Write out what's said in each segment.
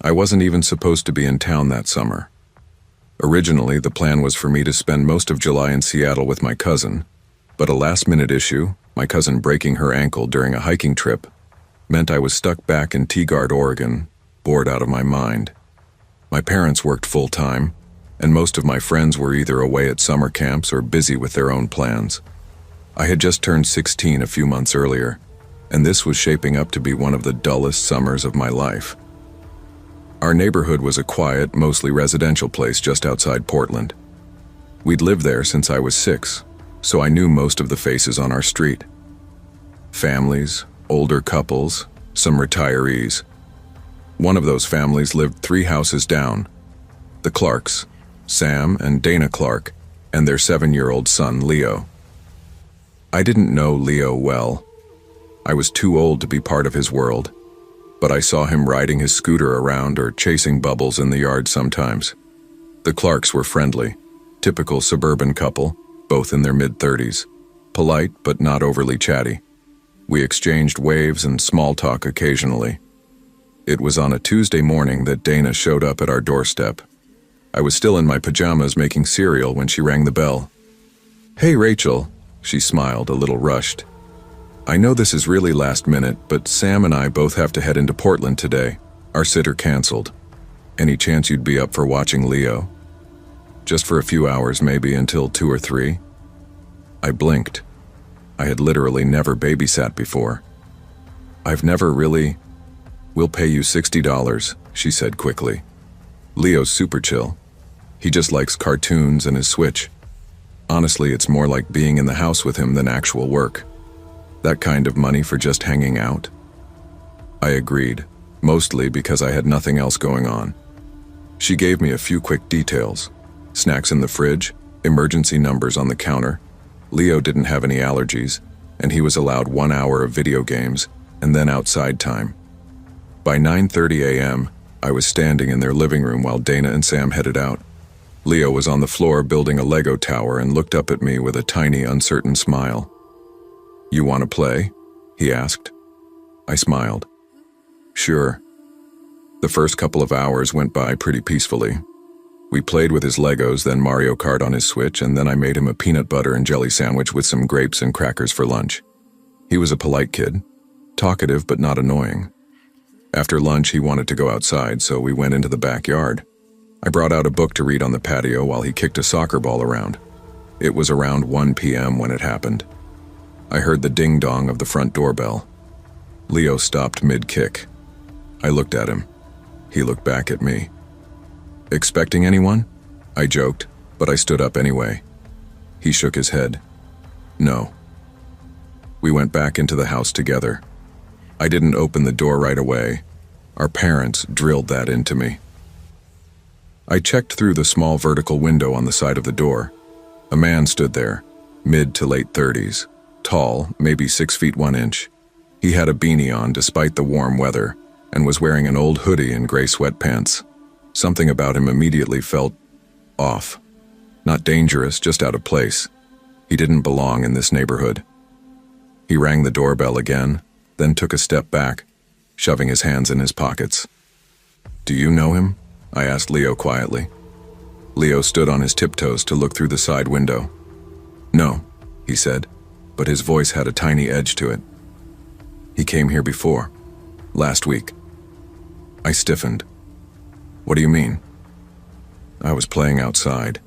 I wasn't even supposed to be in town that summer. Originally, the plan was for me to spend most of July in Seattle with my cousin, but a last-minute issue, my cousin breaking her ankle during a hiking trip, meant I was stuck back in Tigard, Oregon, bored out of my mind. My parents worked full-time, and most of my friends were either away at summer camps or busy with their own plans. I had just turned 16 a few months earlier, and this was shaping up to be one of the dullest summers of my life. Our neighborhood was a quiet, mostly residential place just outside Portland. We'd lived there since I was 6, so I knew most of the faces on our street. Families, older couples, some retirees. One of those families lived 3 houses down. The Clarks, Sam and Dana Clark, and their 7-year-old son, Leo. I didn't know Leo well. I was too old to be part of his world, but I saw him riding his scooter around or chasing bubbles in the yard sometimes. The Clarks were friendly, typical suburban couple, both in their mid-30s, polite but not overly chatty. We exchanged waves and small talk occasionally. It was on a Tuesday morning that Dana showed up at our doorstep. I was still in my pajamas making cereal when she rang the bell. "Hey, Rachel," she smiled, a little rushed. "I know this is really last minute, but Sam and I both have to head into Portland today. Our sitter canceled. Any chance you'd be up for watching Leo? Just for a few hours, maybe until 2 or 3? I blinked. I had literally never babysat before. "I've never really..." "We'll pay you $60, she said quickly. "Leo's super chill. He just likes cartoons and his Switch. Honestly, it's more like being in the house with him than actual work. That kind of money for just hanging out?" I agreed, mostly because I had nothing else going on. She gave me a few quick details. Snacks in the fridge, emergency numbers on the counter. Leo didn't have any allergies, and he was allowed 1 hour of video games, and then outside time. By 9:30 a.m., I was standing in their living room while Dana and Sam headed out. Leo was on the floor building a Lego tower and looked up at me with a tiny, uncertain smile. "You want to play?" he asked. I smiled. "Sure." The first couple of hours went by pretty peacefully. We played with his Legos, then Mario Kart on his Switch, and then I made him a peanut butter and jelly sandwich with some grapes and crackers for lunch. He was a polite kid, talkative but not annoying. After lunch, he wanted to go outside, so we went into the backyard. I brought out a book to read on the patio while he kicked a soccer ball around. It was around 1 p.m. when it happened. I heard the ding-dong of the front doorbell. Leo stopped mid-kick. I looked at him. He looked back at me. "Expecting anyone?" I joked, but I stood up anyway. He shook his head. "No." We went back into the house together. I didn't open the door right away. Our parents drilled that into me. I checked through the small vertical window on the side of the door. A man stood there, mid to late 30s, tall, maybe 6 feet 1 inch. He had a beanie on despite the warm weather, and was wearing an old hoodie and gray sweatpants. Something about him immediately felt off. Not dangerous, just out of place. He didn't belong in this neighborhood. He rang the doorbell again, then took a step back, shoving his hands in his pockets. "Do you know him?" I asked Leo quietly. Leo stood on his tiptoes to look through the side window. "No," he said, but his voice had a tiny edge to it. "He came here before. Last week." I stiffened. "What do you mean?" "I was playing outside,"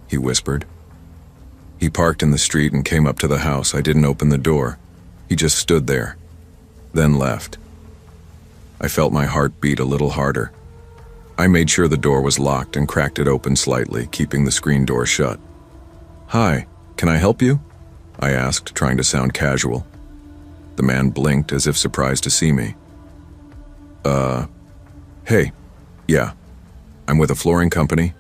he whispered. "He parked in the street and came up to the house. I didn't open the door. He just stood there, then left." I felt my heart beat a little harder. I made sure the door was locked and cracked it open slightly, keeping the screen door shut. "Hi, can I help you?" I asked, trying to sound casual. The man blinked as if surprised to see me. Hey, yeah, I'm with a flooring company.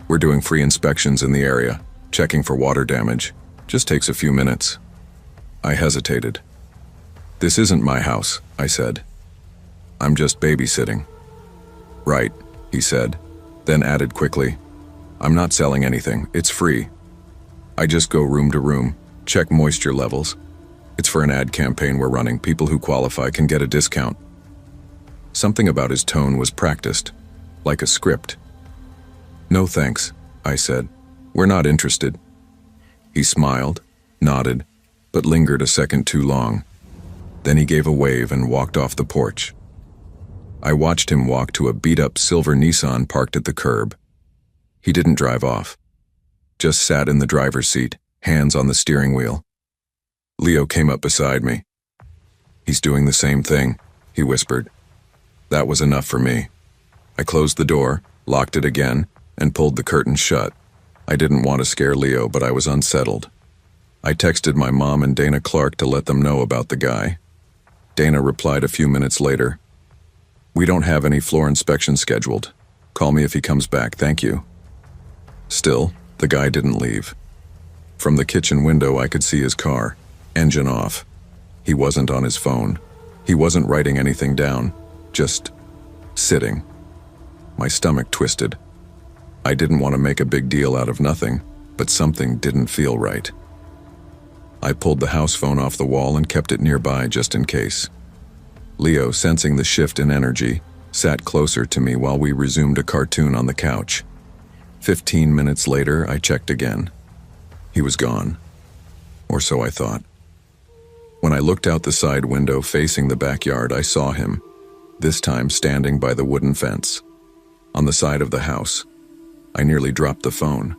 We're doing free inspections in the area, checking for water damage. Just takes a few minutes." I hesitated. "This isn't my house," I said. "I'm just babysitting." "Right," he said, then added quickly, "I'm not selling anything, it's free. I just go room to room, check moisture levels. It's for an ad campaign we're running. People who qualify can get a discount." Something about his tone was practiced, like a script. "No thanks," I said. "We're not interested." He smiled, nodded, but lingered a second too long. Then he gave a wave and walked off the porch. I watched him walk to a beat-up silver Nissan parked at the curb. He didn't drive off. Just sat in the driver's seat, hands on the steering wheel. Leo came up beside me. "He's doing the same thing," he whispered. That was enough for me. I closed the door, locked it again, and pulled the curtain shut. I didn't want to scare Leo, but I was unsettled. I texted my mom and Dana Clark to let them know about the guy. Dana replied a few minutes later, "We don't have any floor inspection scheduled. Call me if he comes back, thank you." Still, the guy didn't leave. From the kitchen window I could see his car, engine off. He wasn't on his phone. He wasn't writing anything down, just sitting. My stomach twisted. I didn't want to make a big deal out of nothing, but something didn't feel right. I pulled the house phone off the wall and kept it nearby just in case. Leo, sensing the shift in energy, sat closer to me while we resumed a cartoon on the couch. 15 minutes later, I checked again. He was gone. Or so I thought. When I looked out the side window facing the backyard, I saw him, this time standing by the wooden fence, on the side of the house. I nearly dropped the phone.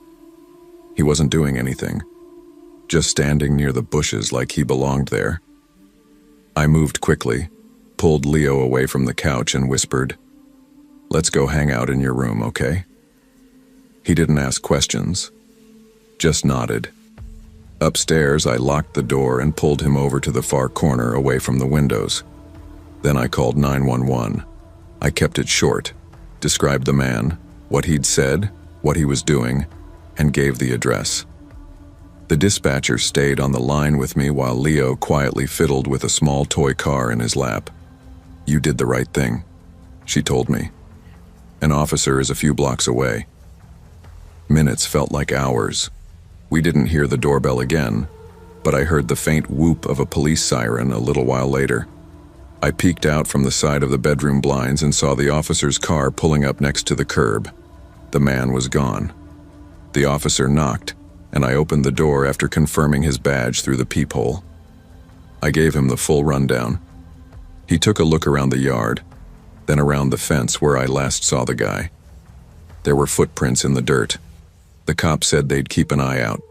He wasn't doing anything, just standing near the bushes like he belonged there. I moved quickly, pulled Leo away from the couch and whispered, "Let's go hang out in your room, okay?" He didn't ask questions, just nodded. Upstairs, I locked the door and pulled him over to the far corner away from the windows. Then I called 911. I kept it short, described the man, what he'd said, what he was doing, and gave the address. The dispatcher stayed on the line with me while Leo quietly fiddled with a small toy car in his lap. "You did the right thing," she told me. "An officer is a few blocks away." Minutes felt like hours. We didn't hear the doorbell again, but I heard the faint whoop of a police siren a little while later. I peeked out from the side of the bedroom blinds and saw the officer's car pulling up next to the curb. The man was gone. The officer knocked, and I opened the door after confirming his badge through the peephole. I gave him the full rundown. He took a look around the yard, then around the fence where I last saw the guy. There were footprints in the dirt. The cop said they'd keep an eye out,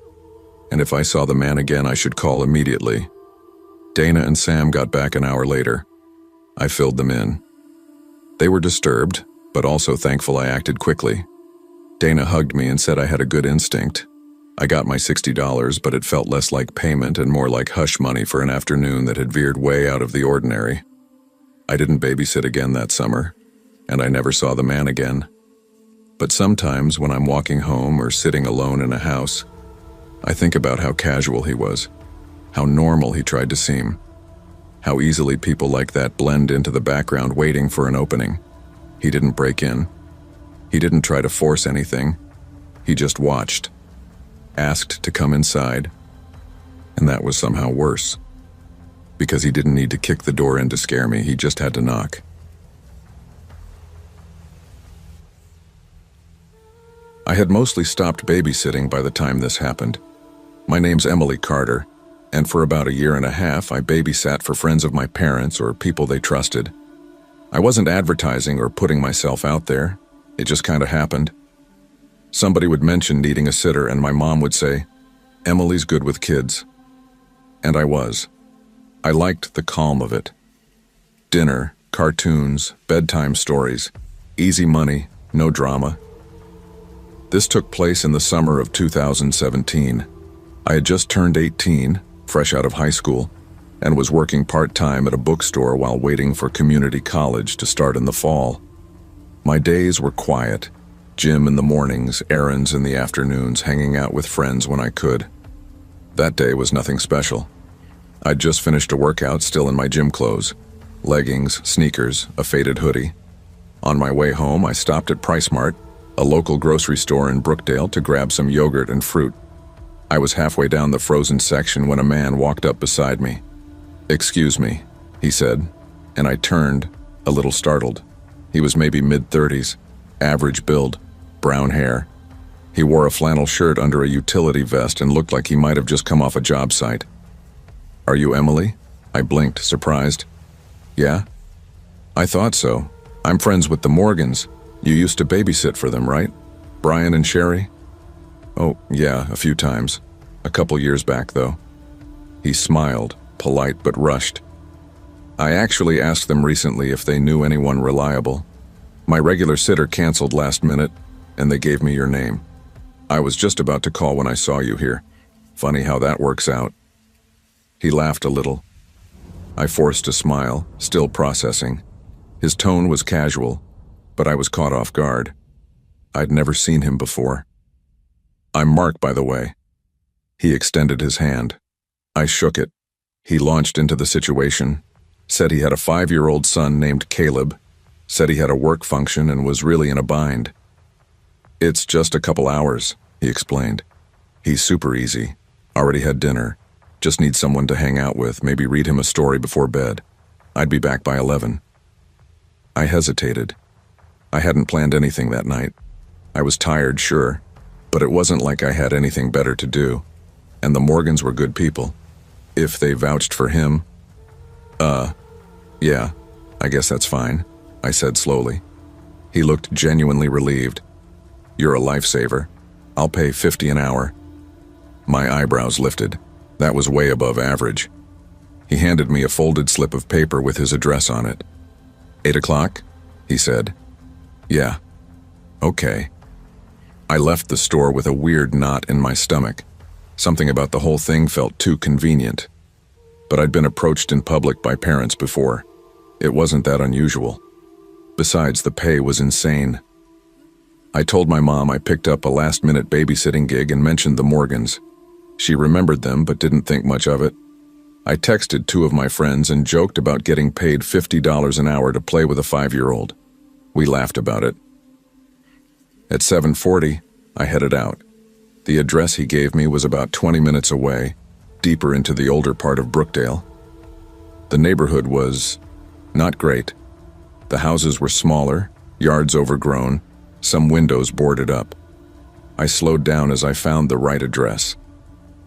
and if I saw the man again, I should call immediately. Dana and Sam got back an hour later. I filled them in. They were disturbed, but also thankful I acted quickly. Dana hugged me and said I had a good instinct. I got my $60, but it felt less like payment and more like hush money for an afternoon that had veered way out of the ordinary. I didn't babysit again that summer, and I never saw the man again. But sometimes when I'm walking home or sitting alone in a house, I think about how casual he was, how normal he tried to seem, how easily people like that blend into the background waiting for an opening. He didn't break in. He didn't try to force anything. He just watched, asked to come inside, and that was somehow worse. Because he didn't need to kick the door in to scare me, he just had to knock. I had mostly stopped babysitting by the time this happened. My name's Emily Carter, and for about a year and a half, I babysat for friends of my parents or people they trusted. I wasn't advertising or putting myself out there. It just kind of happened. Somebody would mention needing a sitter, and my mom would say, "Emily's good with kids." And I was. I liked the calm of it. Dinner, cartoons, bedtime stories, easy money, no drama. This took place in the summer of 2017. I had just turned 18, fresh out of high school, and was working part-time at a bookstore while waiting for community college to start in the fall. My days were quiet. Gym in the mornings, errands in the afternoons, hanging out with friends when I could. That day was nothing special. I'd just finished a workout still in my gym clothes, leggings, sneakers, a faded hoodie. On my way home, I stopped at PriceMart, a local grocery store in Brookdale, to grab some yogurt and fruit. I was halfway down the frozen section when a man walked up beside me. "Excuse me," he said, and I turned, a little startled. He was maybe mid-30s, average build, brown hair. He wore a flannel shirt under a utility vest and looked like he might have just come off a job site. "Are you Emily?" I blinked, surprised. "Yeah?" "I thought so. I'm friends with the Morgans. You used to babysit for them, right? Brian and Sherry?" "Oh, yeah, a few times. A couple years back, though." He smiled, polite but rushed. "I actually asked them recently if they knew anyone reliable. My regular sitter canceled last minute, and they gave me your name. I was just about to call when I saw you here. Funny how that works out." He laughed a little. I forced a smile, still processing. His tone was casual, but I was caught off guard. I'd never seen him before. "I'm Mark, by the way." He extended his hand. I shook it. He launched into the situation, said he had a 5-year-old son named Caleb, said he had a work function and was really in a bind. "It's just a couple hours," he explained. "He's super easy, already had dinner, just needs someone to hang out with, maybe read him a story before bed. I'd be back by 11. I hesitated. I hadn't planned anything that night. I was tired, sure, but it wasn't like I had anything better to do. And the Morgans were good people. If they vouched for him, yeah, I guess that's fine," I said slowly. He looked genuinely relieved. "You're a lifesaver. I'll pay $50 an hour." My eyebrows lifted. That was way above average. He handed me a folded slip of paper with his address on it. 8 o'clock? He said. "Yeah." "Okay." I left the store with a weird knot in my stomach. Something about the whole thing felt too convenient. But I'd been approached in public by parents before. It wasn't that unusual. Besides, the pay was insane. I told my mom I picked up a last-minute babysitting gig and mentioned the Morgans. She remembered them but didn't think much of it. I texted 2 of my friends and joked about getting paid $50 an hour to play with a 5-year-old. We laughed about it. At 7:40, I headed out. The address he gave me was about 20 minutes away, deeper into the older part of Brookdale. The neighborhood was not great. The houses were smaller, yards overgrown, some windows boarded up. I slowed down as I found the right address.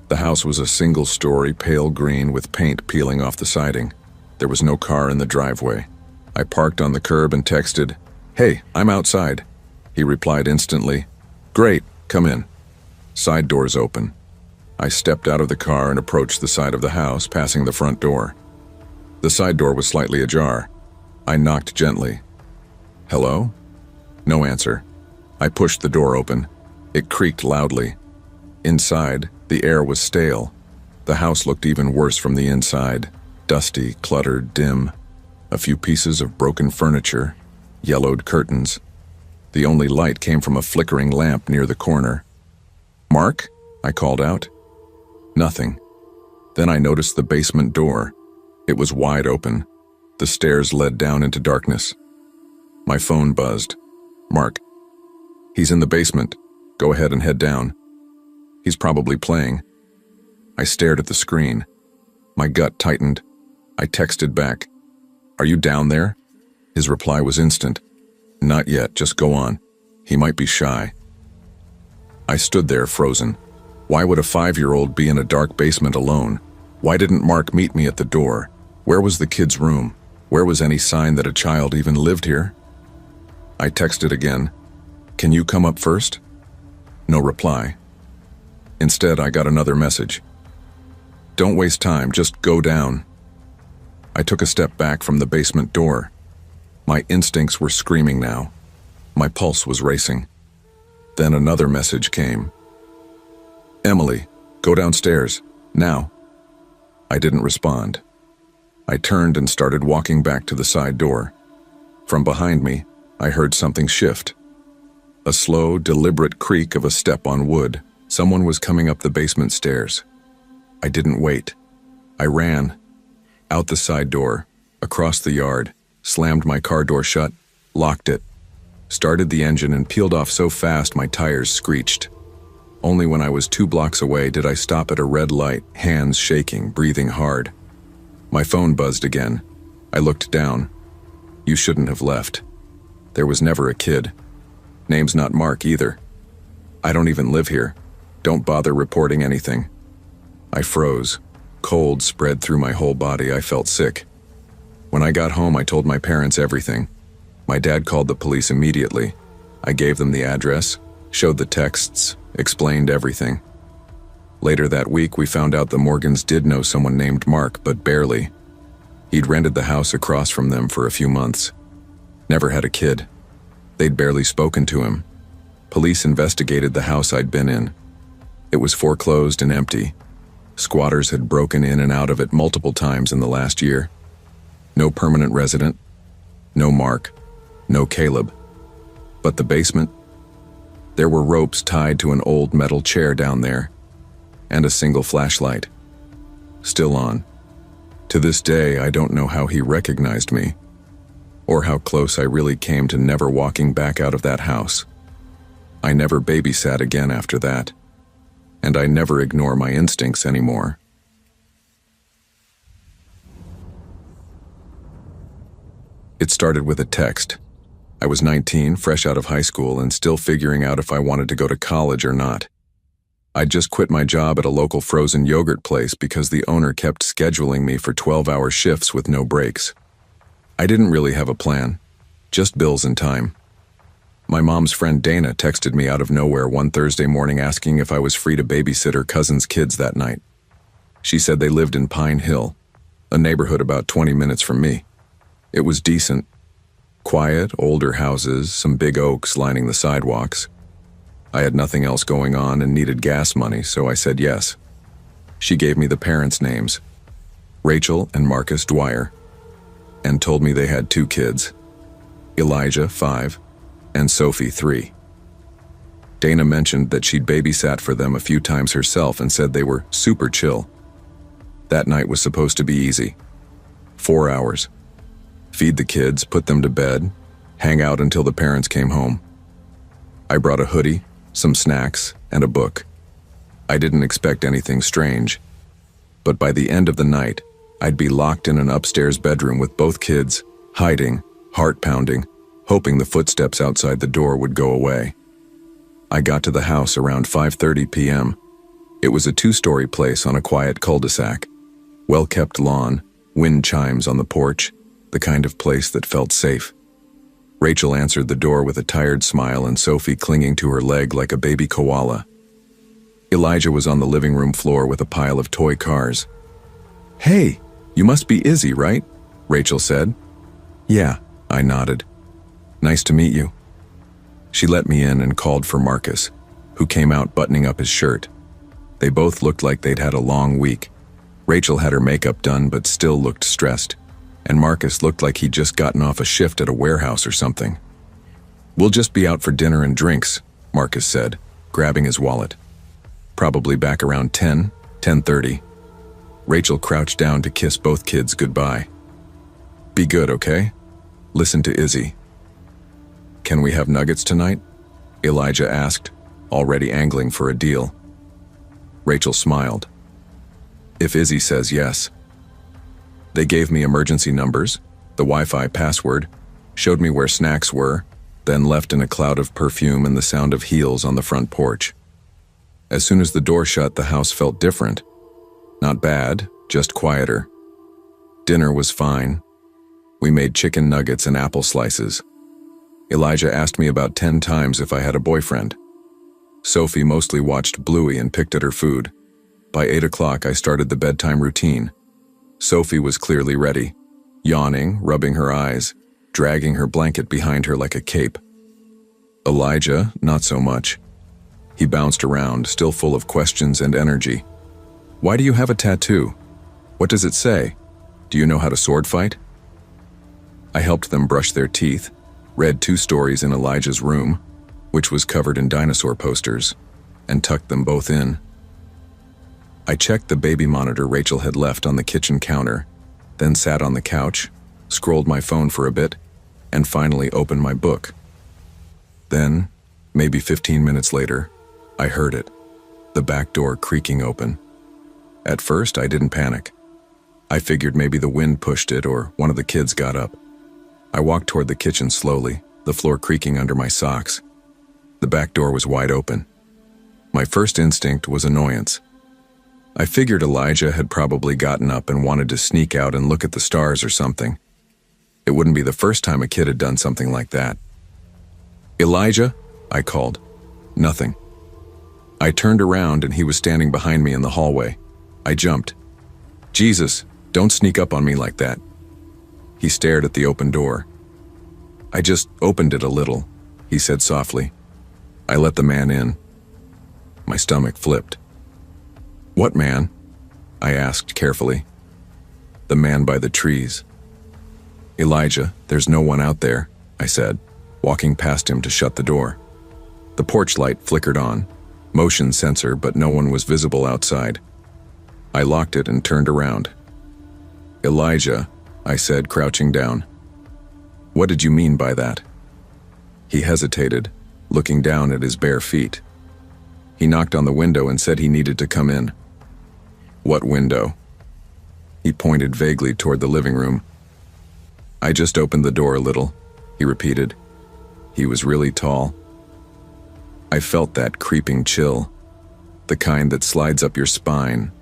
The house was a single-story, pale green with paint peeling off the siding. There was no car in the driveway. I parked on the curb and texted, "Hey, I'm outside." He replied instantly, "Great, come in." Side doors open. I stepped out of the car and approached the side of the house, passing the front door. The side door was slightly ajar. I knocked gently. "Hello?" No answer. I pushed the door open. It creaked loudly. Inside, the air was stale. The house looked even worse from the inside. Dusty, cluttered, dim. A few pieces of broken furniture, yellowed curtains. The only light came from a flickering lamp near the corner. "Mark?" I called out. Nothing. Then I noticed the basement door. It was wide open. The stairs led down into darkness. My phone buzzed. "Mark." "He's in the basement. Go ahead and head down." "He's probably playing." I stared at the screen. My gut tightened. I texted back, "Are you down there?" His reply was instant. "Not yet, just go on. He might be shy." I stood there frozen. Why would a 5-year-old be in a dark basement alone? Why didn't Mark meet me at the door? Where was the kid's room? Where was any sign that a child even lived here? I texted again, "Can you come up first?" No reply. Instead, I got another message. "Don't waste time, just go down." I took a step back from the basement door. My instincts were screaming now. My pulse was racing. Then another message came. "Emily, go downstairs, now." I didn't respond. I turned and started walking back to the side door. From behind me, I heard something shift. A slow, deliberate creak of a step on wood. Someone was coming up the basement stairs. I didn't wait. I ran. Out the side door, across the yard, slammed my car door shut, locked it, started the engine and peeled off so fast my tires screeched. Only when I was 2 blocks away did I stop at a red light, hands shaking, breathing hard. My phone buzzed again. I looked down. You shouldn't have left. There was never a kid. Name's not Mark either. I don't even live here. Don't bother reporting anything. I froze. Cold spread through my whole body. I felt sick. When I got home, I told my parents everything. My dad called the police immediately. I gave them the address, showed the texts, explained everything. Later that week, we found out the Morgans did know someone named Mark, but barely. He'd rented the house across from them for a few months. Never had a kid. They'd barely spoken to him. Police investigated the house I'd been in. It was foreclosed and empty. Squatters had broken in and out of it multiple times in the last year. No permanent resident. No Mark. No Caleb. But the basement? There were ropes tied to an old metal chair down there, and a single flashlight. Still on. To this day, I don't know how he recognized me, or how close I really came to never walking back out of that house. I never babysat again after that, and I never ignore my instincts anymore. It started with a text. I was 19, fresh out of high school, and still figuring out if I wanted to go to college or not. I'd just quit my job at a local frozen yogurt place because the owner kept scheduling me for 12-hour shifts with no breaks. I didn't really have a plan, just bills and time. My mom's friend Dana texted me out of nowhere one Thursday morning asking if I was free to babysit her cousin's kids that night. She said they lived in Pine Hill, a neighborhood about 20 minutes from me. It was decent. Quiet, older houses, some big oaks lining the sidewalks. I had nothing else going on and needed gas money, so I said yes. She gave me the parents' names, Rachel and Marcus Dwyer, and told me they had 2 kids, Elijah, 5, and Sophie, 3. Dana mentioned that she'd babysat for them a few times herself and said they were super chill. That night was supposed to be easy. 4 hours. Feed the kids, put them to bed, hang out until the parents came home. I brought a hoodie, some snacks, and a book. I didn't expect anything strange, but by the end of the night, I'd be locked in an upstairs bedroom with both kids, hiding, heart pounding, hoping the footsteps outside the door would go away. I got to the house around 5:30 p.m. It was a 2-story place on a quiet cul-de-sac. Well-kept lawn, wind chimes on the porch, the kind of place that felt safe. Rachel answered the door with a tired smile and Sophie clinging to her leg like a baby koala. Elijah was on the living room floor with a pile of toy cars. "Hey, you must be Izzy, right?" Rachel said. "Yeah," I nodded. "Nice to meet you." She let me in and called for Marcus, who came out buttoning up his shirt. They both looked like they'd had a long week. Rachel had her makeup done but still looked stressed, and Marcus looked like he'd just gotten off a shift at a warehouse or something. "We'll just be out for dinner and drinks," Marcus said, grabbing his wallet. "Probably back around 10:30. Rachel crouched down to kiss both kids goodbye. "Be good, okay? Listen to Izzy." "Can we have nuggets tonight?" Elijah asked, already angling for a deal. Rachel smiled. "If Izzy says yes." They gave me emergency numbers, the Wi-Fi password, showed me where snacks were, then left in a cloud of perfume and the sound of heels on the front porch. As soon as the door shut, the house felt different. Not bad, just quieter. Dinner was fine. We made chicken nuggets and apple slices. Elijah asked me about 10 times if I had a boyfriend. Sophie mostly watched Bluey and picked at her food. By 8 o'clock, I started the bedtime routine. Sophie was clearly ready, yawning, rubbing her eyes, dragging her blanket behind her like a cape. Elijah, not so much. He bounced around, still full of questions and energy. "Why do you have a tattoo? What does it say? Do you know how to sword fight?" I helped them brush their teeth, read 2 stories in Elijah's room, which was covered in dinosaur posters, and tucked them both in. I checked the baby monitor Rachel had left on the kitchen counter, then sat on the couch, scrolled my phone for a bit, and finally opened my book. Then, maybe 15 minutes later, I heard it, the back door creaking open. At first, I didn't panic. I figured maybe the wind pushed it or one of the kids got up. I walked toward the kitchen slowly, the floor creaking under my socks. The back door was wide open. My first instinct was annoyance. I figured Elijah had probably gotten up and wanted to sneak out and look at the stars or something. It wouldn't be the first time a kid had done something like that. "Elijah?" I called. Nothing. I turned around and he was standing behind me in the hallway. I jumped. "Jesus, don't sneak up on me like that." He stared at the open door. "I just opened it a little," he said softly. I let the man in. My stomach flipped. "What man?" I asked carefully. "The man by the trees." "Elijah, there's no one out there," I said, walking past him to shut the door. The porch light flickered on, motion sensor, but no one was visible outside. I locked it and turned around. "Elijah," I said, crouching down. "What did you mean by that?" He hesitated, looking down at his bare feet. He knocked on the window and said he needed to come in. "What window?" He pointed vaguely toward the living room. "I just opened the door a little," he repeated. He was really tall. I felt that creeping chill, the kind that slides up your spine,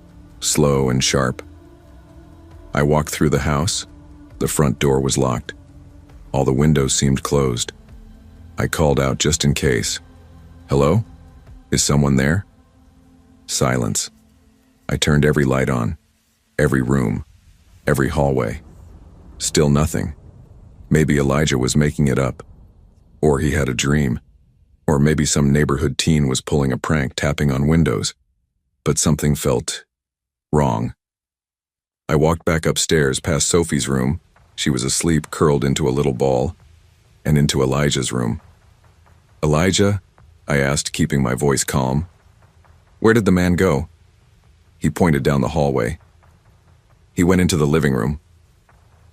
slow and sharp. I walked through the house. The front door was locked. All the windows seemed closed. I called out just in case. "Hello? Is someone there?" Silence. I turned every light on, every room, every hallway. Still nothing. Maybe Elijah was making it up. Or he had a dream. Or maybe some neighborhood teen was pulling a prank, tapping on windows. But something felt wrong. I walked back upstairs past Sophie's room. She was asleep, curled into a little ball, and into Elijah's room. "Elijah?" I asked, keeping my voice calm. "Where did the man go?" He pointed down the hallway. "He went into the living room."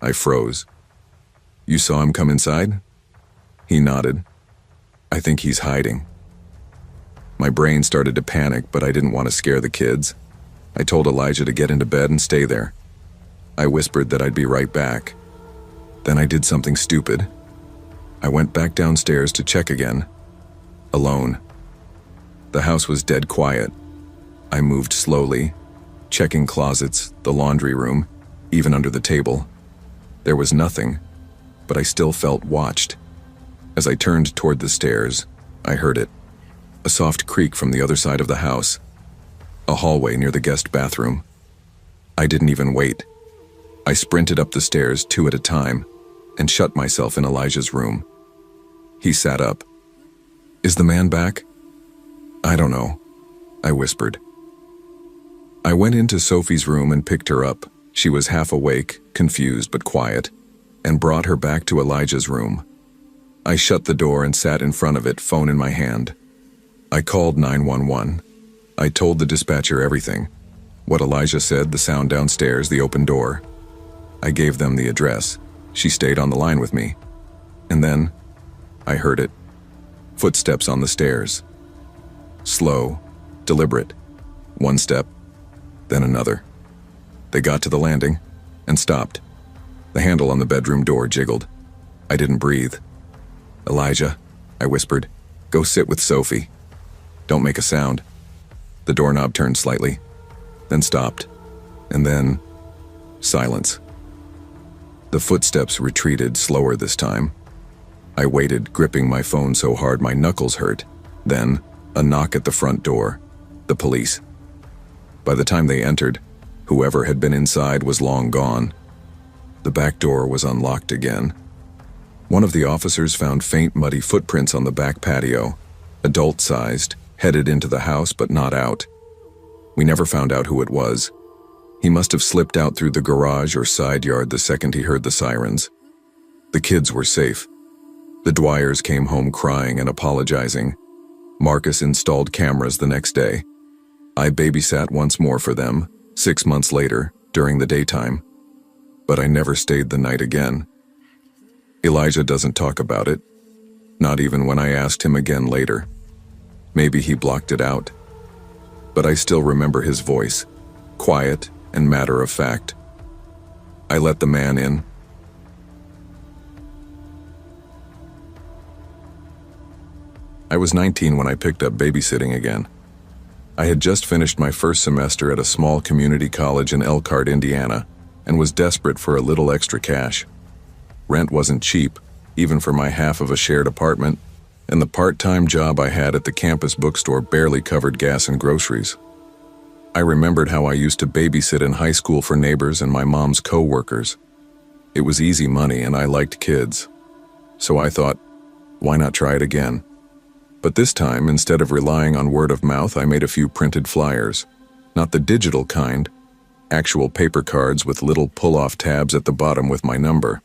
I froze. "You saw him come inside?" He nodded. "I think he's hiding." My brain started to panic, but I didn't want to scare the kids. I told Elijah to get into bed and stay there. I whispered that I'd be right back. Then I did something stupid. I went back downstairs to check again. Alone. The house was dead quiet. I moved slowly, checking closets, the laundry room, even under the table. There was nothing, but I still felt watched. As I turned toward the stairs, I heard it. A soft creak from the other side of the house. A hallway near the guest bathroom. I didn't even wait. I sprinted up the stairs 2 at a time and shut myself in Elijah's room. He sat up. "Is the man back?" "I don't know," I whispered. I went into Sophie's room and picked her up. She was half awake, confused but quiet, and brought her back to Elijah's room. I shut the door and sat in front of it, phone in my hand. I called 911. I told the dispatcher everything. What Elijah said, the sound downstairs, the open door. I gave them the address. She stayed on the line with me. And then, I heard it. Footsteps on the stairs. Slow, deliberate. One step, then another. They got to the landing and stopped. The handle on the bedroom door jiggled. I didn't breathe. "Elijah," I whispered, "go sit with Sophie. Don't make a sound." The doorknob turned slightly, then stopped, and then silence. The footsteps retreated slower this time. I waited, gripping my phone so hard my knuckles hurt. Then, a knock at the front door. The police. By the time they entered, whoever had been inside was long gone. The back door was unlocked again. One of the officers found faint, muddy footprints on the back patio, adult-sized, headed into the house but not out. We never found out who it was. He must have slipped out through the garage or side yard the second he heard the sirens. The kids were safe. The Dwyers came home crying and apologizing. Marcus installed cameras the next day. I babysat once more for them, 6 months later, during the daytime. But I never stayed the night again. Elijah doesn't talk about it, not even when I asked him again later. Maybe he blocked it out. But I still remember his voice, quiet and matter of fact. I let the man in. I was 19 when I picked up babysitting again. I had just finished my first semester at a small community college in Elkhart, Indiana, and was desperate for a little extra cash. Rent wasn't cheap, even for my half of a shared apartment, and the part-time job I had at the campus bookstore barely covered gas and groceries. I remembered how I used to babysit in high school for neighbors and my mom's co-workers. It was easy money and I liked kids. So I thought, why not try it again? But this time, instead of relying on word of mouth, I made a few printed flyers. Not the digital kind, actual paper cards with little pull-off tabs at the bottom with my number.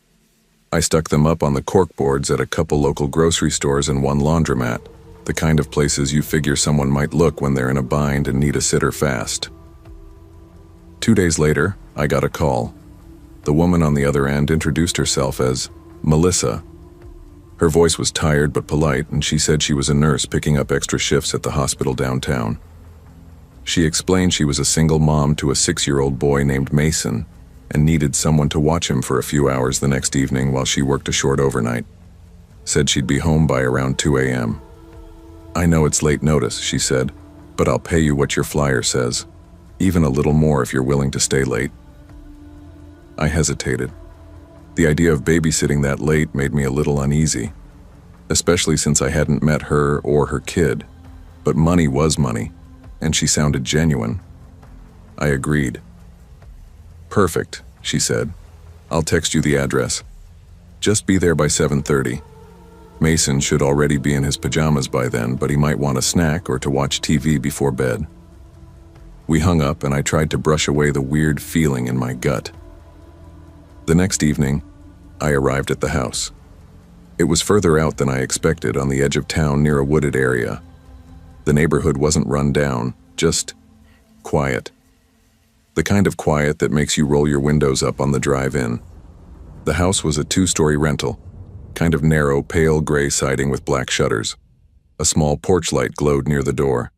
I stuck them up on the corkboards at a couple local grocery stores and one laundromat, the kind of places you figure someone might look when they're in a bind and need a sitter fast. 2 days later, I got a call. The woman on the other end introduced herself as Melissa. Her voice was tired but polite, and she said she was a nurse picking up extra shifts at the hospital downtown. She explained she was a single mom to a 6-year-old boy named Mason and needed someone to watch him for a few hours the next evening while she worked a short overnight. Said she'd be home by around 2 a.m. I know it's late notice, she said, but I'll pay you what your flyer says. Even a little more if you're willing to stay late. I hesitated. The idea of babysitting that late made me a little uneasy, especially since I hadn't met her or her kid. But money was money, and she sounded genuine. I agreed. Perfect, she said. I'll text you the address. Just be there by 7:30. Mason should already be in his pajamas by then, but he might want a snack or to watch TV before bed. We hung up and I tried to brush away the weird feeling in my gut. The next evening, I arrived at the house. It was further out than I expected, on the edge of town near a wooded area. The neighborhood wasn't run down, just quiet. The kind of quiet that makes you roll your windows up on the drive-in. The house was a 2-story rental, kind of narrow, pale gray siding with black shutters. A small porch light glowed near the door.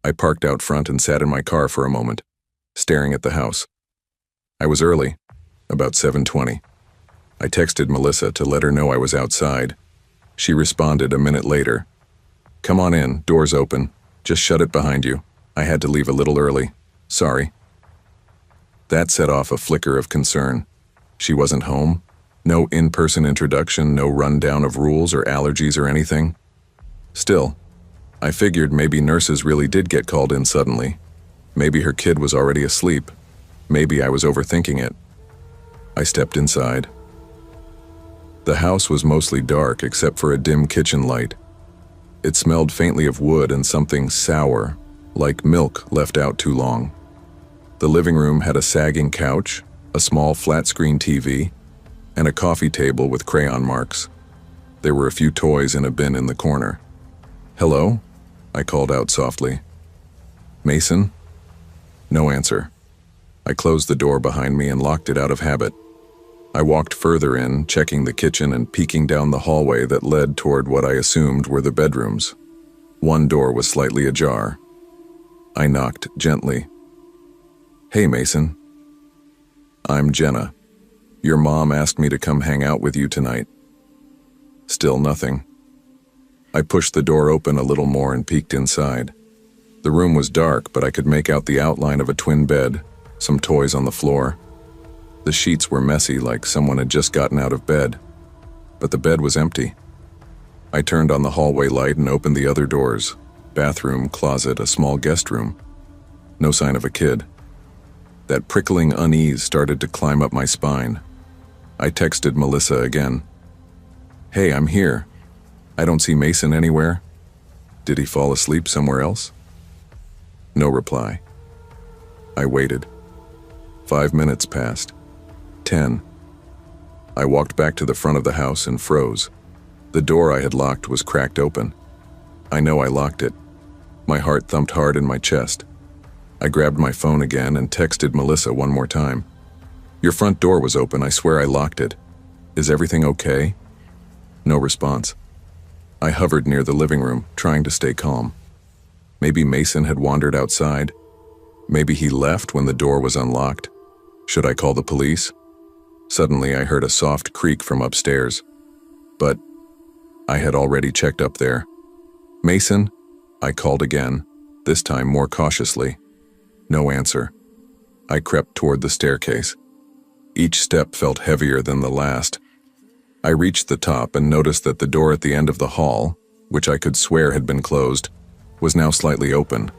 I parked out front and sat in my car for a moment, staring at the house. I was early, about 7:20. I texted Melissa to let her know I was outside. She responded a minute later. Come on in, door's open. Just shut it behind you. I had to leave a little early. Sorry. That set off a flicker of concern. She wasn't home? No in-person introduction, no rundown of rules or allergies or anything? Still, I figured maybe nurses really did get called in suddenly. Maybe her kid was already asleep. Maybe I was overthinking it. I stepped inside. The house was mostly dark except for a dim kitchen light. It smelled faintly of wood and something sour, like milk left out too long. The living room had a sagging couch, a small flat-screen TV, and a coffee table with crayon marks. There were a few toys in a bin in the corner. Hello? I called out softly. Mason? No answer. I closed the door behind me and locked it out of habit. I walked further in, checking the kitchen and peeking down the hallway that led toward what I assumed were the bedrooms. One door was slightly ajar. I knocked gently. Hey, Mason. I'm Jenna. Your mom asked me to come hang out with you tonight. Still nothing. I pushed the door open a little more and peeked inside. The room was dark, but I could make out the outline of a twin bed, some toys on the floor. The sheets were messy, like someone had just gotten out of bed, but the bed was empty. I turned on the hallway light and opened the other doors. Bathroom, closet, a small guest room. No sign of a kid. That prickling unease started to climb up my spine. I texted Melissa again. Hey, I'm here. I don't see Mason anywhere. Did he fall asleep somewhere else? No reply. I waited. 5 minutes passed. 10. I walked back to the front of the house and froze. The door I had locked was cracked open. I know I locked it. My heart thumped hard in my chest. I grabbed my phone again and texted Melissa one more time. Your front door was open. I swear I locked it. Is everything okay? No response. I hovered near the living room, trying to stay calm. Maybe Mason had wandered outside. Maybe he left when the door was unlocked. Should I call the police? Suddenly, I heard a soft creak from upstairs. But I had already checked up there. "Mason?" I called again, this time more cautiously. No answer. I crept toward the staircase. Each step felt heavier than the last. I reached the top and noticed that the door at the end of the hall, which I could swear had been closed, was now slightly open.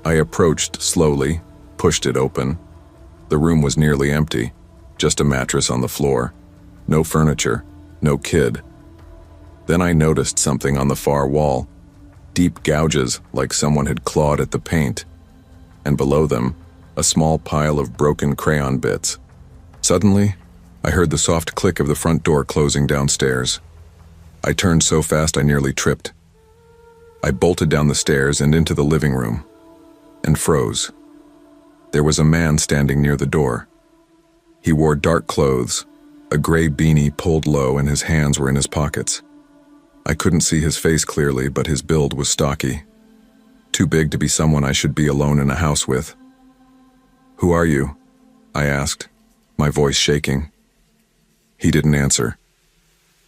I approached slowly, pushed it open. The room was nearly empty, just a mattress on the floor. No furniture, no kid. Then I noticed something on the far wall, deep gouges like someone had clawed at the paint, and below them, a small pile of broken crayon bits. Suddenly, I heard the soft click of the front door closing downstairs. I turned so fast I nearly tripped. I bolted down the stairs and into the living room, and froze. There was a man standing near the door. He wore dark clothes, a gray beanie pulled low, and his hands were in his pockets. I couldn't see his face clearly, but his build was stocky. Too big to be someone I should be alone in a house with. "Who are you?" I asked, my voice shaking. He didn't answer.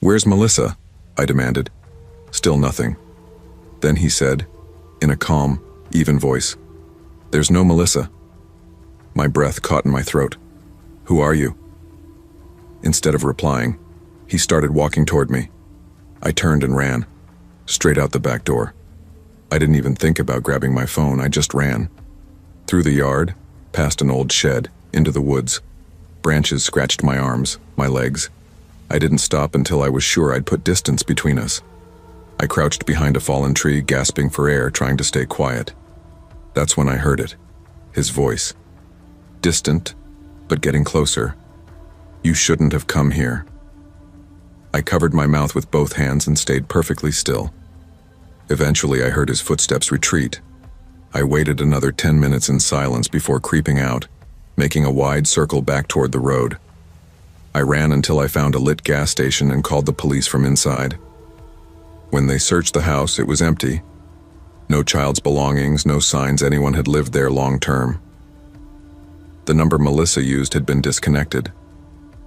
"Where's Melissa?" I demanded. Still nothing. Then he said, in a calm, even voice, "There's no Melissa." My breath caught in my throat. "Who are you?" Instead of replying, he started walking toward me. I turned and ran, straight out the back door. I didn't even think about grabbing my phone, I just ran. Through the yard, past an old shed, into the woods. Branches scratched my arms, my legs. I didn't stop until I was sure I'd put distance between us. I crouched behind a fallen tree, gasping for air, trying to stay quiet. That's when I heard it, his voice. Distant, but getting closer. "You shouldn't have come here." I covered my mouth with both hands and stayed perfectly still. Eventually, I heard his footsteps retreat. I waited another 10 minutes in silence before creeping out, making a wide circle back toward the road. I ran until I found a lit gas station and called the police from inside. When they searched the house, it was empty. No child's belongings, no signs anyone had lived there long term. The number Melissa used had been disconnected.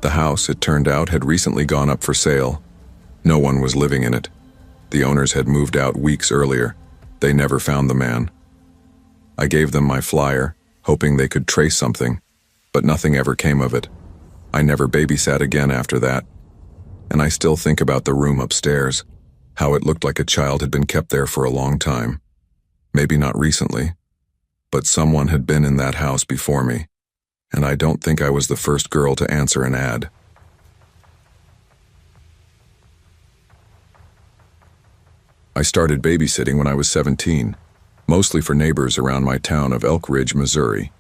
The house, it turned out, had recently gone up for sale. No one was living in it. The owners had moved out weeks earlier. They never found the man. I gave them my flyer, hoping they could trace something, but nothing ever came of it. I never babysat again after that. And I still think about the room upstairs, how it looked like a child had been kept there for a long time. Maybe not recently, but someone had been in that house before me. And I don't think I was the first girl to answer an ad. I started babysitting when I was 17, mostly for neighbors around my town of Elk Ridge, Missouri.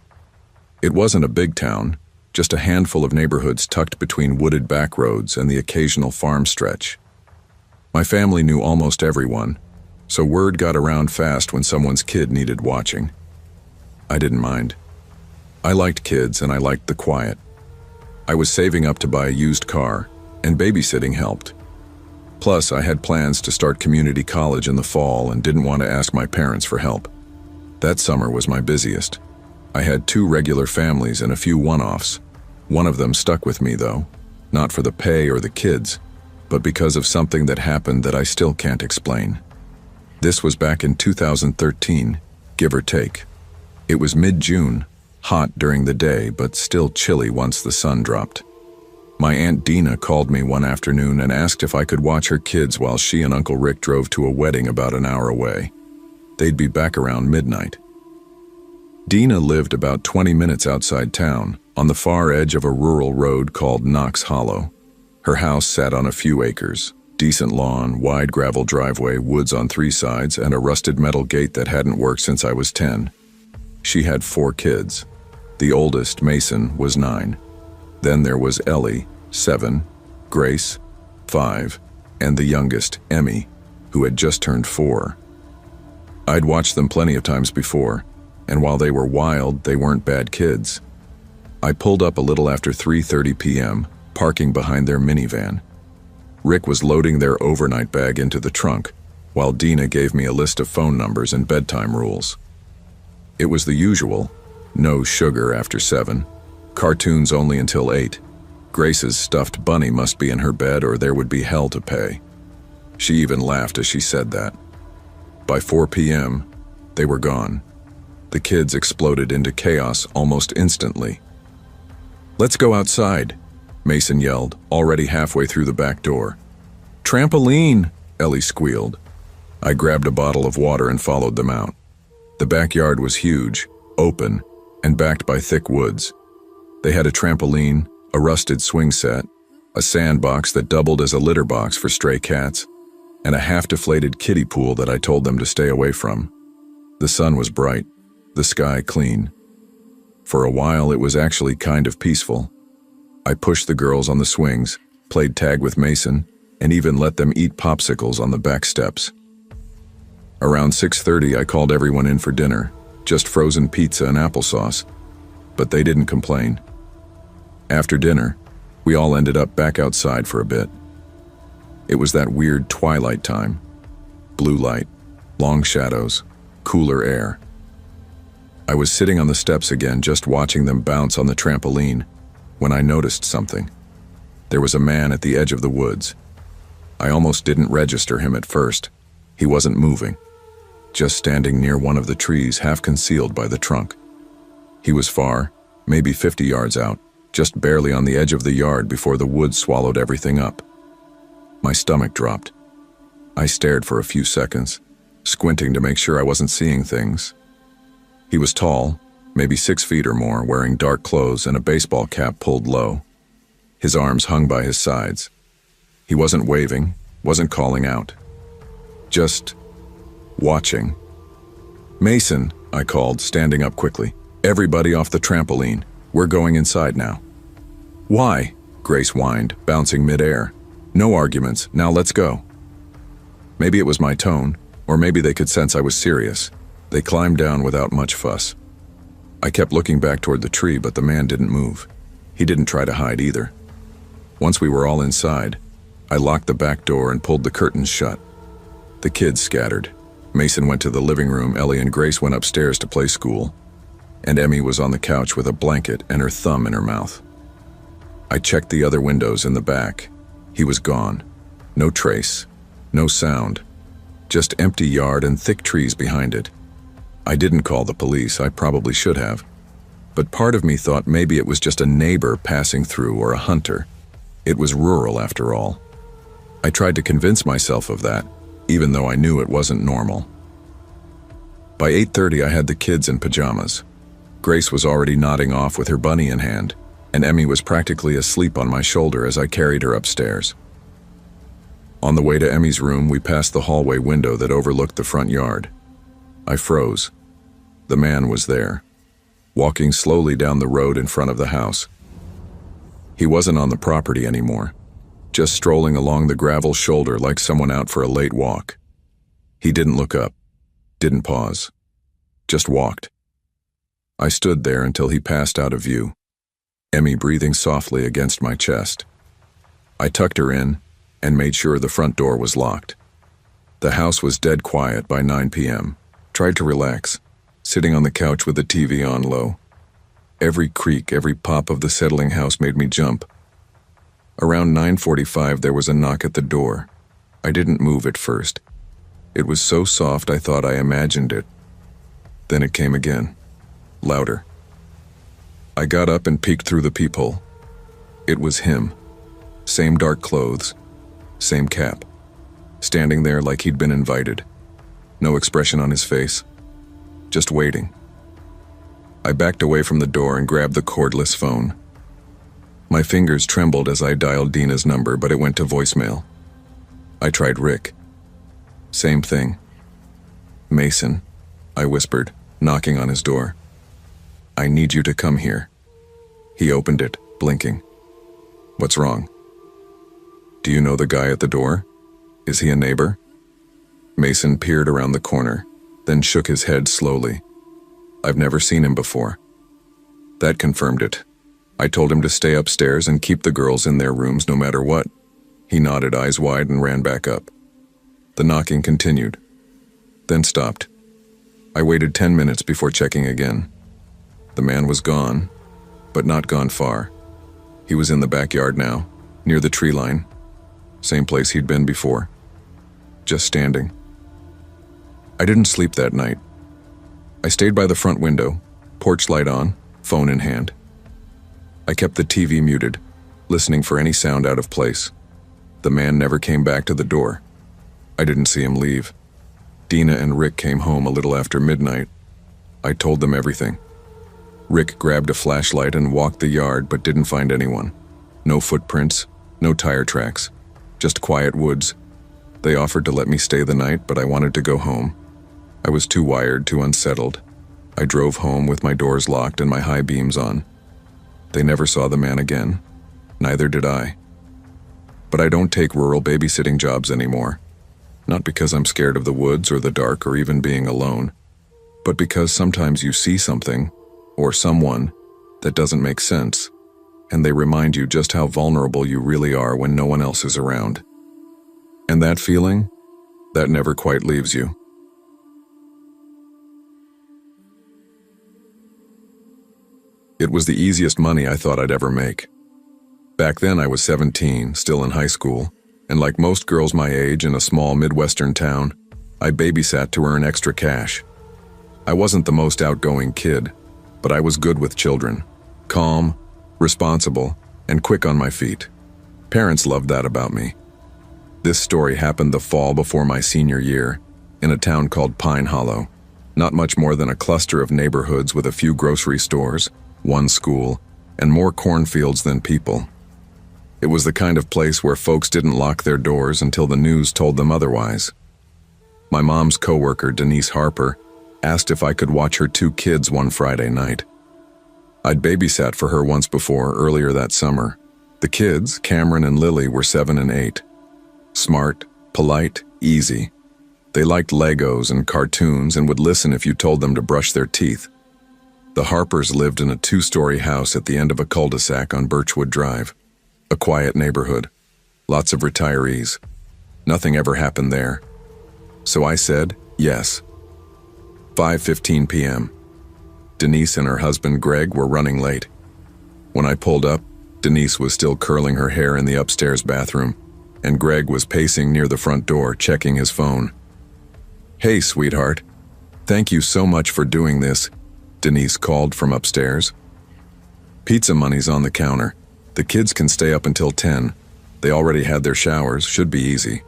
It wasn't a big town, just a handful of neighborhoods tucked between wooded back roads and the occasional farm stretch. My family knew almost everyone, so word got around fast when someone's kid needed watching. I didn't mind. I liked kids and I liked the quiet. I was saving up to buy a used car, and babysitting helped. Plus, I had plans to start community college in the fall and didn't want to ask my parents for help. That summer was my busiest. I had 2 regular families and a few one-offs. One of them stuck with me, though, not for the pay or the kids, but because of something that happened that I still can't explain. This was back in 2013, give or take. It was mid-June. Hot during the day, but still chilly once the sun dropped. My Aunt Dina called me one afternoon and asked if I could watch her kids while she and Uncle Rick drove to a wedding about an hour away. They'd be back around midnight. Dina lived about 20 minutes outside town, on the far edge of a rural road called Knox Hollow. Her house sat on a few acres, decent lawn, wide gravel driveway, woods on 3 sides, and a rusted metal gate that hadn't worked since I was 10. She had 4 kids. The oldest, Mason, was 9. Then there was Ellie, 7, Grace, 5, and the youngest, Emmy, who had just turned 4. I'd watched them plenty of times before, and while they were wild, they weren't bad kids. I pulled up a little after 3:30 p.m., parking behind their minivan. Rick was loading their overnight bag into the trunk, while Dina gave me a list of phone numbers and bedtime rules. It was the usual: no sugar after 7, cartoons only until 8. Grace's stuffed bunny must be in her bed or there would be hell to pay. She even laughed as she said that. By 4 p.m., they were gone. The kids exploded into chaos almost instantly. "Let's go outside," Mason yelled, already halfway through the back door. "Trampoline," Ellie squealed. I grabbed a bottle of water and followed them out. The backyard was huge, open, and backed by thick woods. They had a trampoline, a rusted swing set, a sandbox that doubled as a litter box for stray cats, and a half-deflated kiddie pool that I told them to stay away from. The sun was bright, the sky clean. For a while, it was actually kind of peaceful. I pushed the girls on the swings, played tag with Mason, and even let them eat popsicles on the back steps. Around 6:30, I called everyone in for dinner, just frozen pizza and applesauce, but they didn't complain. After dinner, we all ended up back outside for a bit. It was that weird twilight time. Blue light, long shadows, cooler air. I was sitting on the steps again, just watching them bounce on the trampoline, when I noticed something. There was a man at the edge of the woods. I almost didn't register him at first. He wasn't moving, just standing near one of the trees, half concealed by the trunk. He was far, maybe 50 yards out, just barely on the edge of the yard before the woods swallowed everything up. My stomach dropped. I stared for a few seconds, squinting to make sure I wasn't seeing things. He was tall, maybe 6 feet or more, wearing dark clothes and a baseball cap pulled low. His arms hung by his sides. He wasn't waving, wasn't calling out. Just watching. "Mason," I called, standing up quickly. "Everybody off the trampoline. We're going inside now." "Why?" Grace whined, bouncing midair. "No arguments, now let's go." Maybe it was my tone, or maybe they could sense I was serious. They climbed down without much fuss. I kept looking back toward the tree, but the man didn't move. He didn't try to hide either. Once we were all inside, I locked the back door and pulled the curtains shut. The kids scattered. Mason went to the living room, Ellie and Grace went upstairs to play school, and Emmy was on the couch with a blanket and her thumb in her mouth. I checked the other windows in the back. He was gone. No trace, no sound, just empty yard and thick trees behind it. I didn't call the police, I probably should have, but part of me thought maybe it was just a neighbor passing through or a hunter. It was rural after all. I tried to convince myself of that, even though I knew it wasn't normal. By 8:30, I had the kids in pajamas. Grace was already nodding off with her bunny in hand, and Emmy was practically asleep on my shoulder as I carried her upstairs. On the way to Emmy's room, we passed the hallway window that overlooked the front yard. I froze. The man was there, walking slowly down the road in front of the house. He wasn't on the property anymore, just strolling along the gravel shoulder like someone out for a late walk. He didn't look up, didn't pause, just walked. I stood there until he passed out of view, Emmy breathing softly against my chest. I tucked her in and made sure the front door was locked. The house was dead quiet by 9 p.m. Tried to relax, sitting on the couch with the TV on low. Every creak, every pop of the settling house made me jump. Around 9:45, there was a knock at the door. I didn't move at first. It was so soft I thought I imagined it. Then it came again, louder. I got up and peeked through the peephole. It was him. Same dark clothes, same cap. Standing there like he'd been invited. No expression on his face. Just waiting. I backed away from the door and grabbed the cordless phone. My fingers trembled as I dialed Dina's number, but it went to voicemail. I tried Rick. Same thing. "Mason," I whispered, knocking on his door. "I need you to come here." He opened it, blinking. "What's wrong?" "Do you know the guy at the door? Is he a neighbor?" Mason peered around the corner, then shook his head slowly. "I've never seen him before." That confirmed it. I told him to stay upstairs and keep the girls in their rooms no matter what. He nodded, eyes wide, and ran back up. The knocking continued, then stopped. I waited 10 minutes before checking again. The man was gone, but not gone far. He was in the backyard now, near the tree line. Same place he'd been before. Just standing. I didn't sleep that night. I stayed by the front window, porch light on, phone in hand. I kept the TV muted, listening for any sound out of place. The man never came back to the door. I didn't see him leave. Dina and Rick came home a little after midnight. I told them everything. Rick grabbed a flashlight and walked the yard but didn't find anyone. No footprints, no tire tracks, just quiet woods. They offered to let me stay the night, but I wanted to go home. I was too wired, too unsettled. I drove home with my doors locked and my high beams on. They never saw the man again. Neither did I. But I don't take rural babysitting jobs anymore. Not because I'm scared of the woods or the dark or even being alone, but because sometimes you see something, or someone, that doesn't make sense, and they remind you just how vulnerable you really are when no one else is around. And that feeling, that never quite leaves you. It was the easiest money I thought I'd ever make. Back then I was 17, still in high school, and like most girls my age in a small Midwestern town, I babysat to earn extra cash. I wasn't the most outgoing kid, but I was good with children, calm, responsible, and quick on my feet. Parents loved that about me. This story happened the fall before my senior year, in a town called Pine Hollow, not much more than a cluster of neighborhoods with a few grocery stores, one school, and more cornfields than people. It was the kind of place where folks didn't lock their doors until the news told them otherwise. My mom's coworker, Denise Harper, asked if I could watch her 2 kids one Friday night. I'd babysat for her once before, earlier that summer. The kids, Cameron and Lily, were 7 and 8. Smart, polite, easy. They liked Legos and cartoons and would listen if you told them to brush their teeth. The Harpers lived in a 2-story house at the end of a cul-de-sac on Birchwood Drive. A quiet neighborhood. Lots of retirees. Nothing ever happened there. So I said, yes. 5:15 p.m. Denise and her husband Greg were running late. When I pulled up, Denise was still curling her hair in the upstairs bathroom, and Greg was pacing near the front door, checking his phone. "Hey, sweetheart. Thank you so much for doing this," Denise called from upstairs. "Pizza money's on the counter. The kids can stay up until 10. They already had their showers, should be easy."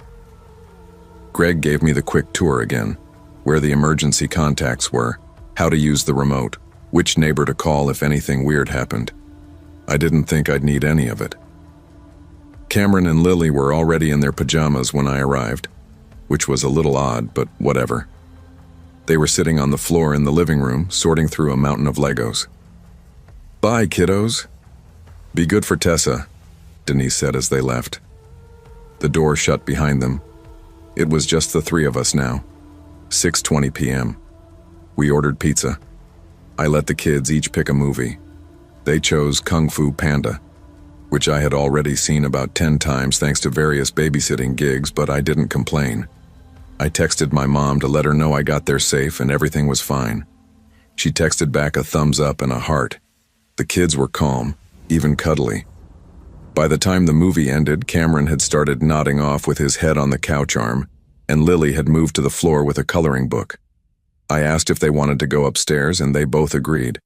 Greg gave me the quick tour again, where the emergency contacts were, how to use the remote, which neighbor to call if anything weird happened. I didn't think I'd need any of it. Cameron and Lily were already in their pajamas when I arrived, which was a little odd, but whatever. They were sitting on the floor in the living room, sorting through a mountain of Legos. "Bye, kiddos. Be good for Tessa," Denise said as they left. The door shut behind them. It was just the 3 of us now. 6:20 p.m. We ordered pizza. I let the kids each pick a movie. They chose Kung Fu Panda, which I had already seen about 10 times thanks to various babysitting gigs, but I didn't complain. I texted my mom to let her know I got there safe and everything was fine. She texted back a thumbs up and a heart. The kids were calm, even cuddly. By the time the movie ended, Cameron had started nodding off with his head on the couch arm, and Lily had moved to the floor with a coloring book. I asked if they wanted to go upstairs, and they both agreed.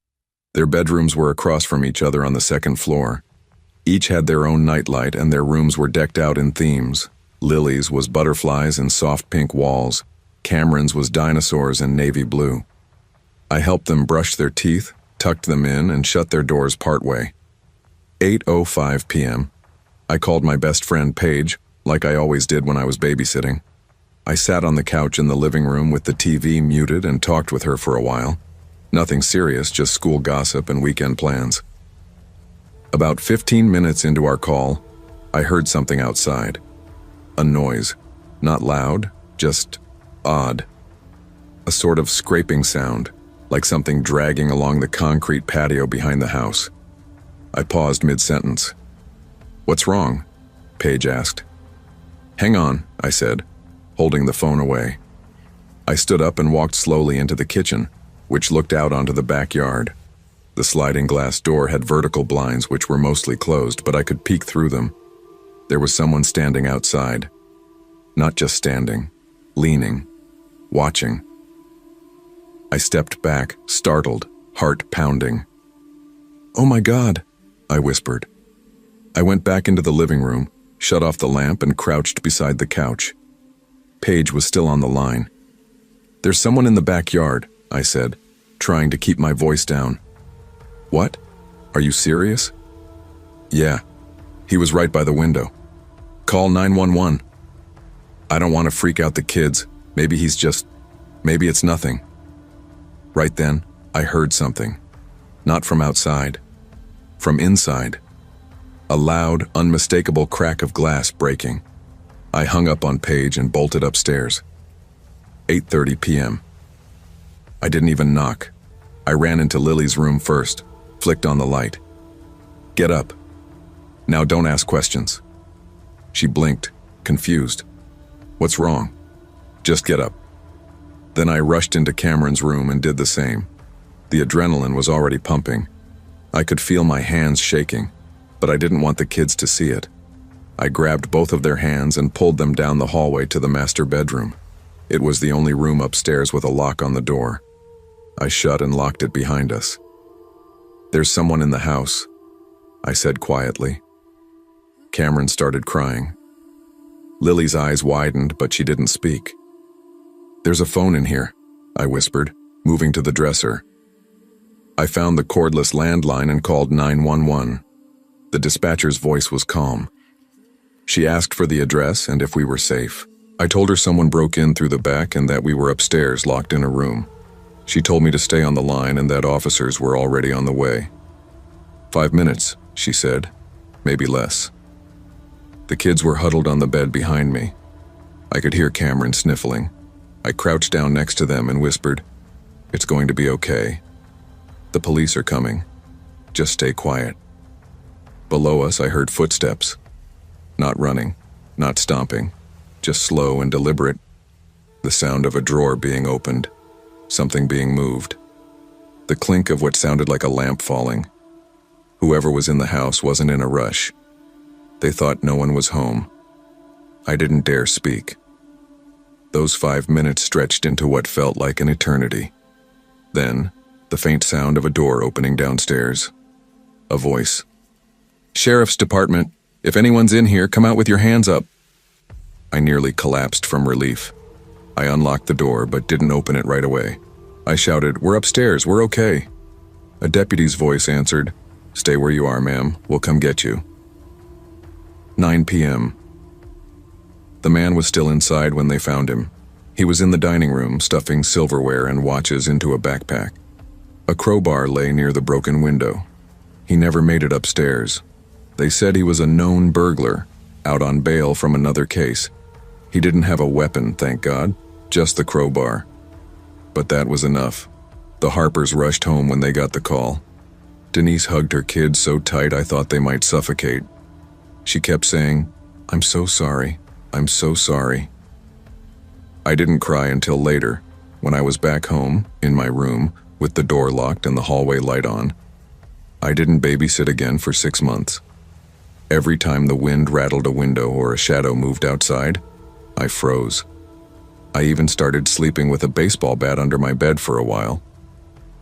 Their bedrooms were across from each other on the 2nd floor. Each had their own nightlight, and their rooms were decked out in themes. Lily's was butterflies and soft pink walls. Cameron's was dinosaurs and navy blue. I helped them brush their teeth, tucked them in, and shut their doors partway. 8:05 p.m. I called my best friend Paige, like I always did when I was babysitting. I sat on the couch in the living room with the TV muted and talked with her for a while. Nothing serious, just school gossip and weekend plans. About 15 minutes into our call, I heard something outside. A noise. Not loud, just odd. A sort of scraping sound, like something dragging along the concrete patio behind the house. I paused mid-sentence. "What's wrong?" Paige asked. "Hang on," I said, holding the phone away. I stood up and walked slowly into the kitchen, which looked out onto the backyard. The sliding glass door had vertical blinds which were mostly closed, but I could peek through them. There was someone standing outside. Not just standing, leaning, watching. I stepped back, startled, heart pounding. "Oh my God," I whispered. I went back into the living room, shut off the lamp, and crouched beside the couch. Paige was still on the line. "There's someone in the backyard," I said, trying to keep my voice down. "What? Are you serious?" "Yeah. He was right by the window. Call 911. I don't want to freak out the kids. Maybe it's nothing." Right then, I heard something. Not from outside. From inside. A loud, unmistakable crack of glass breaking. I hung up on Paige and bolted upstairs. 8:30 p.m. I didn't even knock. I ran into Lily's room first, flicked on the light. "Get up. Now don't ask questions." She blinked, confused. "What's wrong?" "Just get up." Then I rushed into Cameron's room and did the same. The adrenaline was already pumping. I could feel my hands shaking, but I didn't want the kids to see it. I grabbed both of their hands and pulled them down the hallway to the master bedroom. It was the only room upstairs with a lock on the door. I shut and locked it behind us. "There's someone in the house," I said quietly. Cameron started crying. Lily's eyes widened, but she didn't speak. "There's a phone in here," I whispered, moving to the dresser. I found the cordless landline and called 911. The dispatcher's voice was calm. She asked for the address and if we were safe. I told her someone broke in through the back and that we were upstairs locked in a room. She told me to stay on the line and that officers were already on the way. 5 minutes, she said, maybe less. The kids were huddled on the bed behind me. I could hear Cameron sniffling. I crouched down next to them and whispered, "It's going to be okay. The police are coming. Just stay quiet." Below us, I heard footsteps. Not running, not stomping, just slow and deliberate. The sound of a drawer being opened, something being moved. The clink of what sounded like a lamp falling. Whoever was in the house wasn't in a rush. They thought no one was home. I didn't dare speak. Those 5 minutes stretched into what felt like an eternity. Then, the faint sound of a door opening downstairs. A voice. "Sheriff's Department, if anyone's in here, come out with your hands up." I nearly collapsed from relief. I unlocked the door, but didn't open it right away. I shouted, "We're upstairs, we're okay." A deputy's voice answered, "Stay where you are, ma'am, we'll come get you." 9 p.m. The man was still inside when they found him. He was in the dining room, stuffing silverware and watches into a backpack. A crowbar lay near the broken window. He never made it upstairs. They said he was a known burglar, out on bail from another case. He didn't have a weapon, thank God, just the crowbar. But that was enough. The Harpers rushed home when they got the call. Denise hugged her kids so tight I thought they might suffocate. She kept saying, "I'm so sorry. I'm so sorry." I didn't cry until later, when I was back home, in my room, with the door locked and the hallway light on. I didn't babysit again for 6 months. Every time the wind rattled a window or a shadow moved outside, I froze. I even started sleeping with a baseball bat under my bed for a while.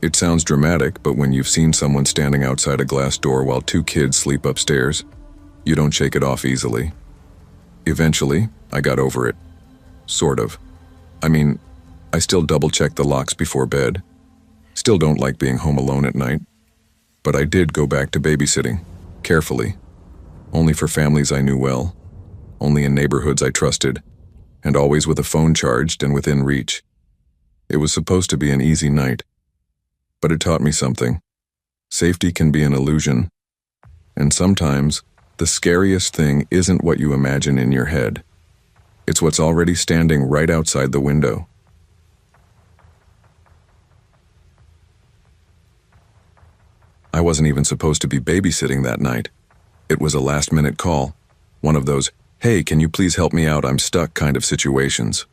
It sounds dramatic, but when you've seen someone standing outside a glass door while 2 kids sleep upstairs, you don't shake it off easily. Eventually, I got over it. Sort of. I mean, I still double-check the locks before bed. Still don't like being home alone at night. But I did go back to babysitting, carefully. Only for families I knew well. Only in neighborhoods I trusted. And always with a phone charged and within reach. It was supposed to be an easy night. But it taught me something. Safety can be an illusion. And sometimes, the scariest thing isn't what you imagine in your head. It's what's already standing right outside the window. I wasn't even supposed to be babysitting that night. It was a last-minute call. One of those, "Hey, can you please help me out, I'm stuck" kind of situations.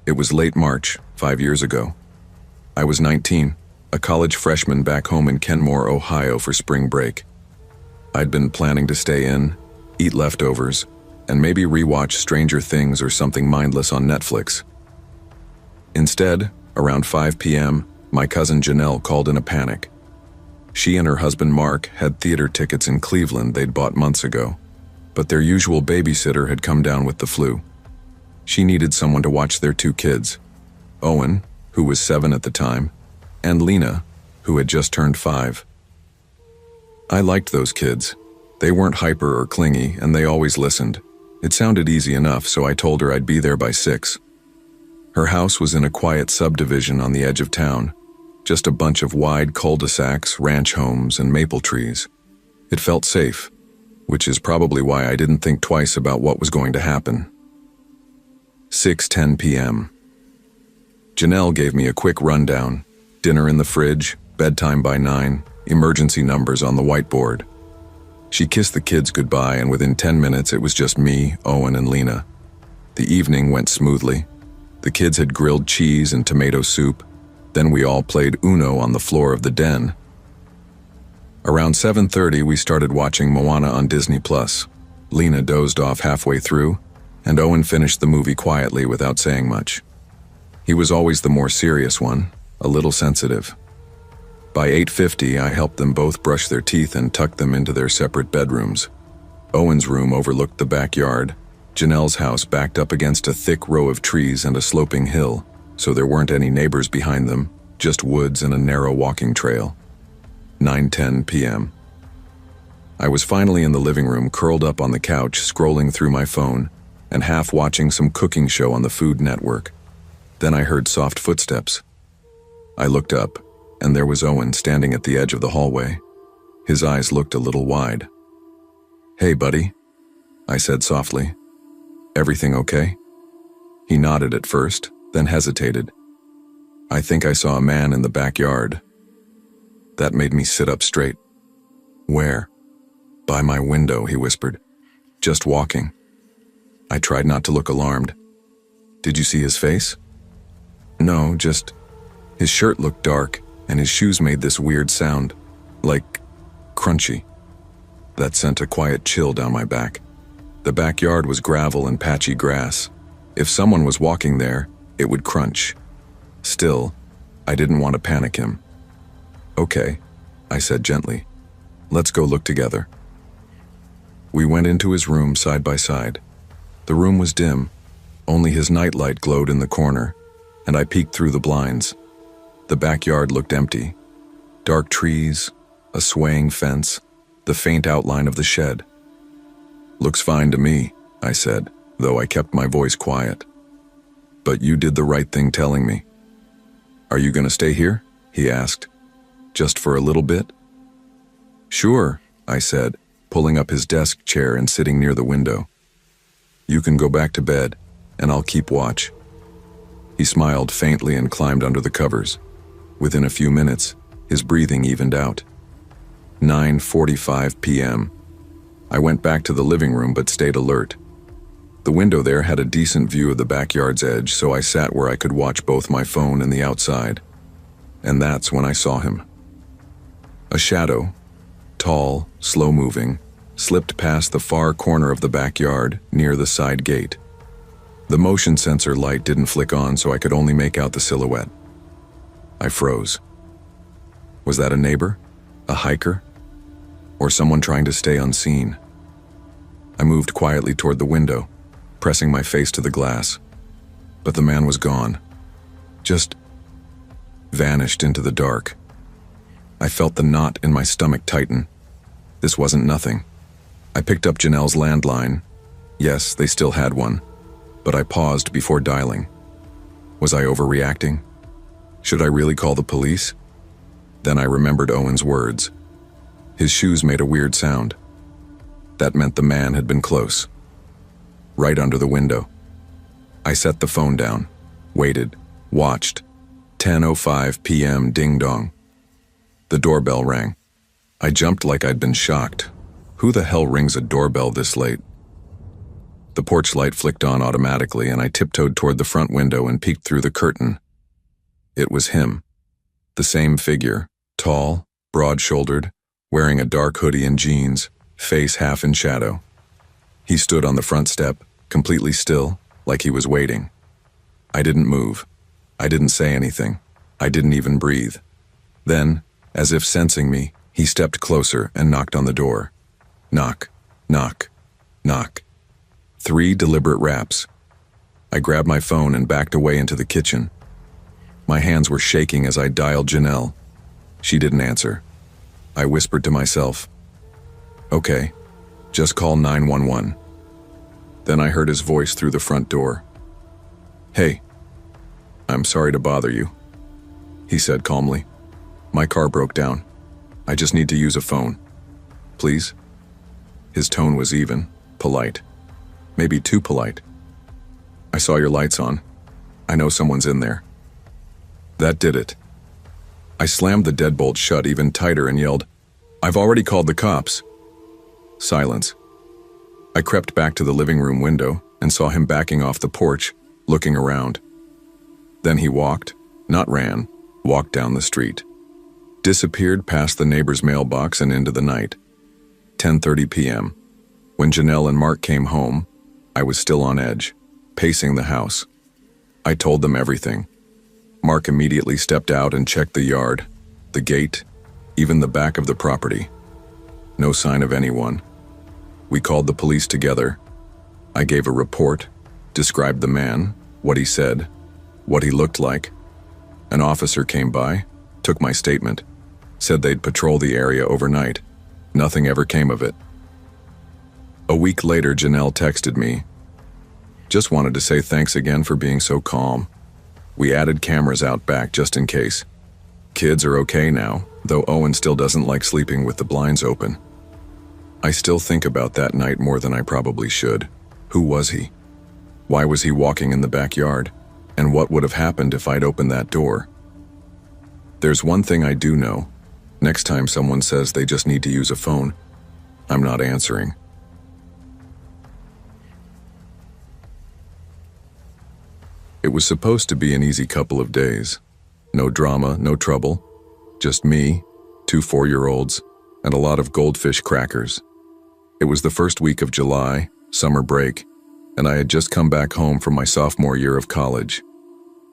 It was late March, 5 years ago. I was 19, a college freshman back home in Kenmore, Ohio for spring break. I'd been planning to stay in, eat leftovers, and maybe rewatch Stranger Things or something mindless on Netflix. Instead, Around 5 p.m., my cousin Janelle called in a panic. She and her husband Mark had theater tickets in Cleveland they'd bought months ago, but their usual babysitter had come down with the flu. She needed someone to watch their 2 kids, Owen, who was 7 at the time, and Lena, who had just turned 5. I liked those kids. They weren't hyper or clingy, and they always listened. It sounded easy enough, so I told her I'd be there by 6. Her house was in a quiet subdivision on the edge of town, just a bunch of wide cul-de-sacs, ranch homes, and maple trees. It felt safe, which is probably why I didn't think twice about what was going to happen. 6:10 p.m. Janelle gave me a quick rundown. Dinner in the fridge, bedtime by 9, emergency numbers on the whiteboard. She kissed the kids goodbye, and within 10 minutes it was just me, Owen, and Lena. The evening went smoothly. The kids had grilled cheese and tomato soup. Then we all played Uno on the floor of the den. Around 7:30 we started watching Moana on Disney+. Lena dozed off halfway through, and Owen finished the movie quietly without saying much. He was always the more serious one, a little sensitive. By 8:50 I helped them both brush their teeth and tucked them into their separate bedrooms. Owen's room overlooked the backyard. Janelle's house backed up against a thick row of trees and a sloping hill, so there weren't any neighbors behind them, just woods and a narrow walking trail. 9:10 p.m. I was finally in the living room, curled up on the couch, scrolling through my phone, and half watching some cooking show on the Food Network. Then I heard soft footsteps. I looked up, and there was Owen standing at the edge of the hallway. His eyes looked a little wide. "Hey, buddy," I said softly. "Everything okay?" He nodded at first, then hesitated. "I think I saw a man in the backyard." That made me sit up straight. "Where?" "By my window," he whispered. "Just walking." I tried not to look alarmed. "Did you see his face?" "No, just his shirt looked dark, and his shoes made this weird sound, like crunchy. That sent a quiet chill down my back. The backyard was gravel and patchy grass. If someone was walking there, it would crunch. Still, I didn't want to panic him. "Okay," I said gently. "Let's go look together." We went into his room side by side. The room was dim. Only his nightlight glowed in the corner, and I peeked through the blinds. The backyard looked empty. Dark trees, a swaying fence, the faint outline of the shed. "Looks fine to me," I said, though I kept my voice quiet. "But you did the right thing telling me." "Are you going to stay here?" he asked. "Just for a little bit?" "Sure," I said, pulling up his desk chair and sitting near the window. "You can go back to bed, and I'll keep watch." He smiled faintly and climbed under the covers. Within a few minutes, his breathing evened out. 9:45 p.m. I went back to the living room but stayed alert. The window there had a decent view of the backyard's edge, so I sat where I could watch both my phone and the outside. And that's when I saw him. A shadow, tall, slow-moving, slipped past the far corner of the backyard near the side gate. The motion sensor light didn't flick on, so I could only make out the silhouette. I froze. Was that a neighbor? A hiker? Or someone trying to stay unseen? I moved quietly toward the window, pressing my face to the glass. But the man was gone. Just vanished into the dark. I felt the knot in my stomach tighten. This wasn't nothing. I picked up Janelle's landline. Yes, they still had one. But I paused before dialing. Was I overreacting? Should I really call the police? Then I remembered Owen's words. His shoes made a weird sound. That meant the man had been close. Right under the window. I set the phone down, waited, watched. 10:05 p.m. ding-dong. The doorbell rang. I jumped like I'd been shocked. Who the hell rings a doorbell this late? The porch light flicked on automatically, and I tiptoed toward the front window and peeked through the curtain. It was him. The same figure, tall, broad-shouldered, wearing a dark hoodie and jeans, face half in shadow. He stood on the front step, completely still, like he was waiting. I didn't move. I didn't say anything. I didn't even breathe. Then, as if sensing me, he stepped closer and knocked on the door. Knock, knock, knock. 3 deliberate raps. I grabbed my phone and backed away into the kitchen. My hands were shaking as I dialed Janelle. She didn't answer. I whispered to myself, "Okay, just call 911. Then I heard his voice through the front door. "Hey, I'm sorry to bother you," he said calmly. "My car broke down. I just need to use a phone. Please?" His tone was even, polite. Maybe too polite. "I saw your lights on. I know someone's in there." That did it. I slammed the deadbolt shut even tighter and yelled, "I've already called the cops." Silence. I crept back to the living room window and saw him backing off the porch, looking around. Then he walked, not ran, walked down the street. Disappeared past the neighbor's mailbox and into the night. 10:30 p.m. When Janelle and Mark came home, I was still on edge, pacing the house. I told them everything. Mark immediately stepped out and checked the yard, the gate, even the back of the property. No sign of anyone. We called the police together. I gave a report, described the man, what he said, what he looked like. An officer came by, took my statement, said they'd patrol the area overnight. Nothing ever came of it. A week later, Janelle texted me. "Just wanted to say thanks again for being so calm. We added cameras out back just in case. Kids are okay now, though Owen still doesn't like sleeping with the blinds open." I still think about that night more than I probably should. Who was he? Why was he walking in the backyard? And what would have happened if I'd opened that door? There's one thing I do know. Next time someone says they just need to use a phone, I'm not answering. It was supposed to be an easy couple of days. No drama, no trouble. Just me, 2 4-year-olds, and a lot of goldfish crackers. It was the first week of July, summer break, and I had just come back home from my sophomore year of college.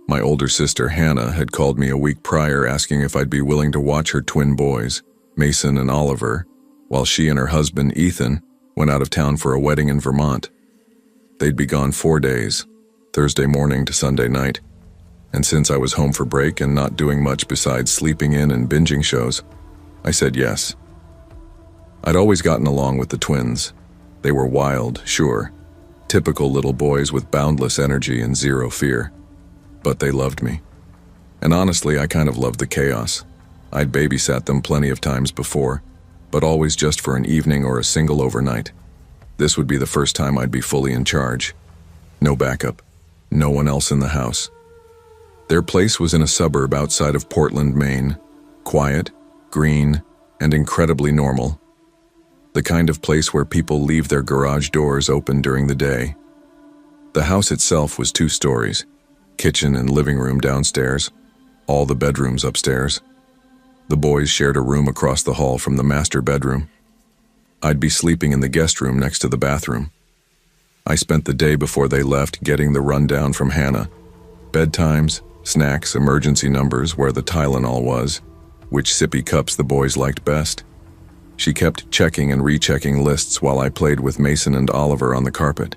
My older sister, Hannah, had called me a week prior asking if I'd be willing to watch her twin boys, Mason and Oliver, while she and her husband, Ethan, went out of town for a wedding in Vermont. They'd be gone 4 days, Thursday morning to Sunday night, and since I was home for break and not doing much besides sleeping in and binging shows, I said yes. I'd always gotten along with the twins. They were wild, sure, typical little boys with boundless energy and zero fear. But they loved me. And honestly, I kind of loved the chaos. I'd babysat them plenty of times before, but always just for an evening or a single overnight. This would be the first time I'd be fully in charge. No backup. No one else in the house. Their place was in a suburb outside of Portland, Maine. Quiet, green, and incredibly normal. The kind of place where people leave their garage doors open during the day. The house itself was 2 stories, kitchen and living room downstairs, all the bedrooms upstairs. The boys shared a room across the hall from the master bedroom. I'd be sleeping in the guest room next to the bathroom. I spent the day before they left getting the rundown from Hannah. Bedtimes, snacks, emergency numbers, where the Tylenol was, which sippy cups the boys liked best. She kept checking and rechecking lists while I played with Mason and Oliver on the carpet.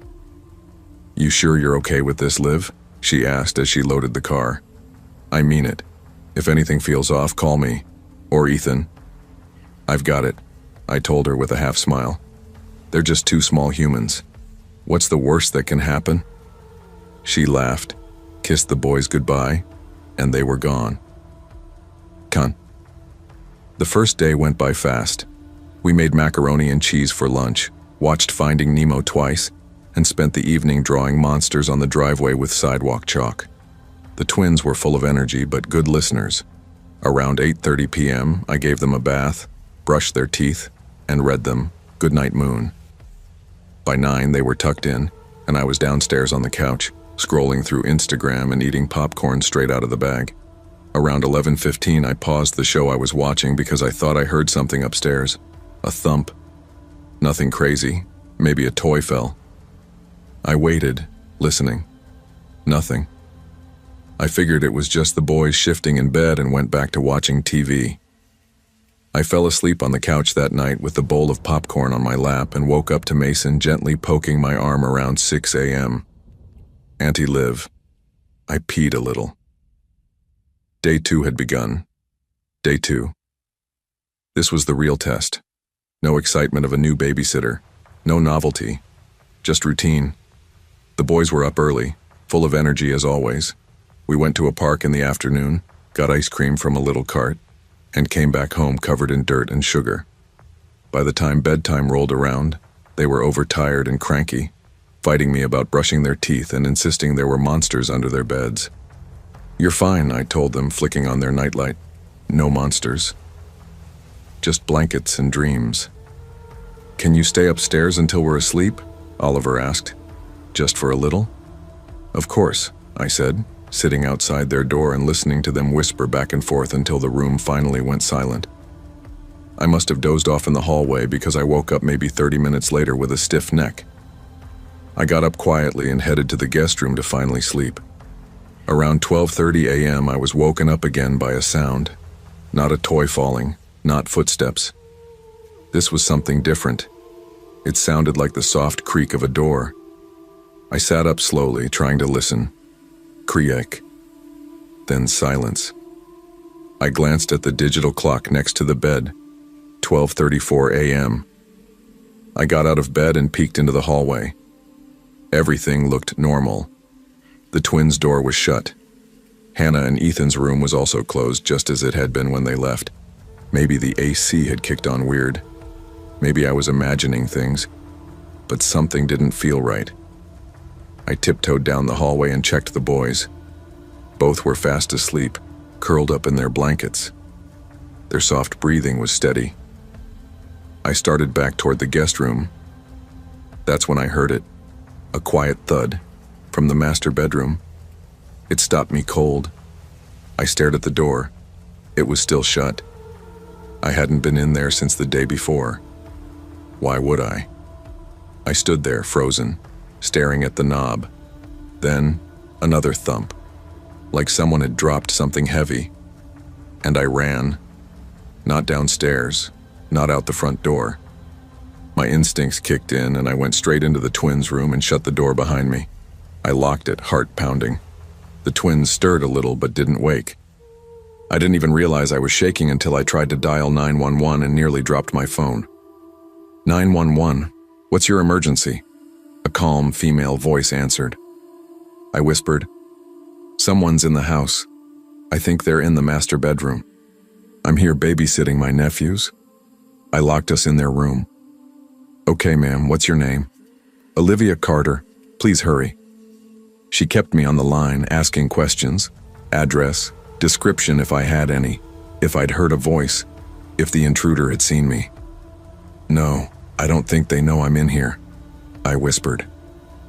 "You sure you're okay with this, Liv?" she asked as she loaded the car. "I mean it. If anything feels off, call me. Or Ethan." "I've got it," I told her with a half smile. "They're just 2 small humans. What's the worst that can happen?" She laughed, kissed the boys goodbye, and they were gone. Cunt. The first day went by fast. We made macaroni and cheese for lunch, watched Finding Nemo twice, and spent the evening drawing monsters on the driveway with sidewalk chalk. The twins were full of energy but good listeners. Around 8:30 p.m., I gave them a bath, brushed their teeth, and read them Goodnight Moon. By 9, they were tucked in, and I was downstairs on the couch, scrolling through Instagram and eating popcorn straight out of the bag. Around 11:15, I paused the show I was watching because I thought I heard something upstairs. A thump. Nothing crazy. Maybe a toy fell. I waited, listening. Nothing. I figured it was just the boys shifting in bed and went back to watching TV. I fell asleep on the couch that night with the bowl of popcorn on my lap and woke up to Mason gently poking my arm around 6 a.m. Auntie Liv. I peed a little. Day 2 had begun. Day 2. This was the real test. No excitement of a new babysitter. No novelty. Just routine. The boys were up early, full of energy as always. We went to a park in the afternoon, got ice cream from a little cart, and came back home covered in dirt and sugar. By the time bedtime rolled around, they were overtired and cranky, fighting me about brushing their teeth and insisting there were monsters under their beds. "You're fine," I told them, flicking on their nightlight. "No monsters. Just blankets and dreams." "Can you stay upstairs until we're asleep?" Oliver asked. "Just for a little?" "Of course," I said, sitting outside their door and listening to them whisper back and forth until the room finally went silent. I must have dozed off in the hallway because I woke up maybe 30 minutes later with a stiff neck. I got up quietly and headed to the guest room to finally sleep. Around 12:30 a.m. I was woken up again by a sound. Not a toy falling, not footsteps. This was something different. It sounded like the soft creak of a door. I sat up slowly, trying to listen. Creak. Then silence. I glanced at the digital clock next to the bed. 12:34 a.m. I got out of bed and peeked into the hallway. Everything looked normal. The twins' door was shut. Hannah and Ethan's room was also closed, just as it had been when they left. Maybe the AC had kicked on weird. Maybe I was imagining things, but something didn't feel right. I tiptoed down the hallway and checked the boys. Both were fast asleep, curled up in their blankets. Their soft breathing was steady. I started back toward the guest room. That's when I heard it, a quiet thud, from the master bedroom. It stopped me cold. I stared at the door. It was still shut. I hadn't been in there since the day before. Why would I? I stood there, frozen, staring at the knob. Then, another thump, like someone had dropped something heavy. And I ran. Not downstairs, not out the front door. My instincts kicked in and I went straight into the twins' room and shut the door behind me. I locked it, heart pounding. The twins stirred a little but didn't wake. I didn't even realize I was shaking until I tried to dial 911 and nearly dropped my phone. 911, what's your emergency? A calm female voice answered. I whispered, someone's in the house. I think they're in the master bedroom. I'm here babysitting my nephews. I locked us in their room. Okay, ma'am, what's your name? Olivia Carter. Please hurry. She kept me on the line, asking questions, address, description if I had any, if I'd heard a voice, if the intruder had seen me. No, I don't think they know I'm in here, I whispered.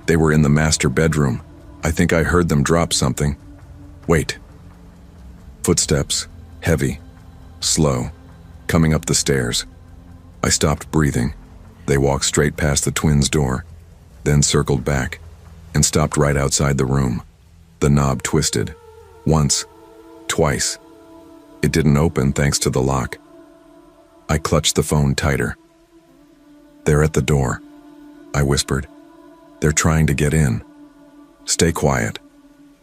They were in the master bedroom. I think I heard them drop something. Wait. Footsteps, heavy, slow, coming up the stairs. I stopped breathing. They walked straight past the twins' door, then circled back, and stopped right outside the room. The knob twisted. Once, twice. It didn't open thanks to the lock. I clutched the phone tighter. They're at the door, I whispered. They're trying to get in. Stay quiet,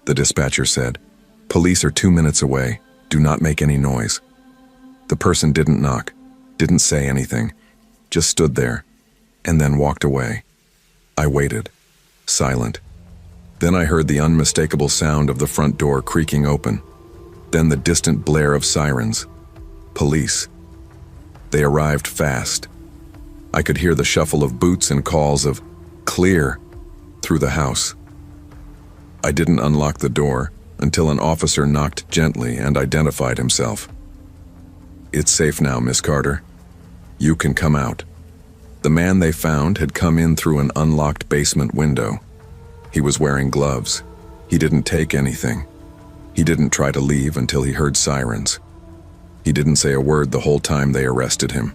the dispatcher said. Police are 2 minutes away. Do not make any noise. The person didn't knock, didn't say anything, just stood there, and then walked away. I waited, silent. Then I heard the unmistakable sound of the front door creaking open. Then the distant blare of sirens. Police. They arrived fast. I could hear the shuffle of boots and calls of, "Clear," through the house. I didn't unlock the door until an officer knocked gently and identified himself. It's safe now, Miss Carter. You can come out. The man they found had come in through an unlocked basement window. He was wearing gloves. He didn't take anything. He didn't try to leave until he heard sirens. He didn't say a word the whole time they arrested him.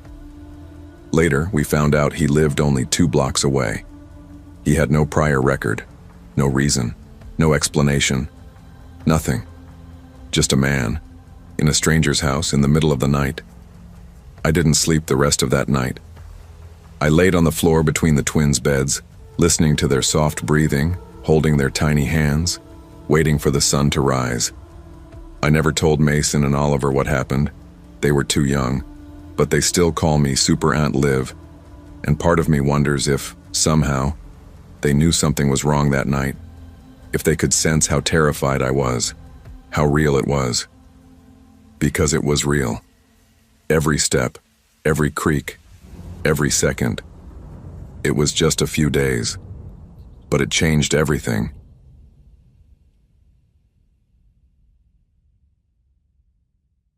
Later, we found out he lived only 2 blocks away. He had no prior record, no reason, no explanation. Nothing. Just a man, in a stranger's house in the middle of the night. I didn't sleep the rest of that night. I laid on the floor between the twins' beds, listening to their soft breathing, holding their tiny hands, waiting for the sun to rise. I never told Mason and Oliver what happened. They were too young, but they still call me Super Aunt Liv, and part of me wonders if, somehow, they knew something was wrong that night, if they could sense how terrified I was, how real it was. Because it was real. Every step, every creak, every second. It was just a few days, but it changed everything.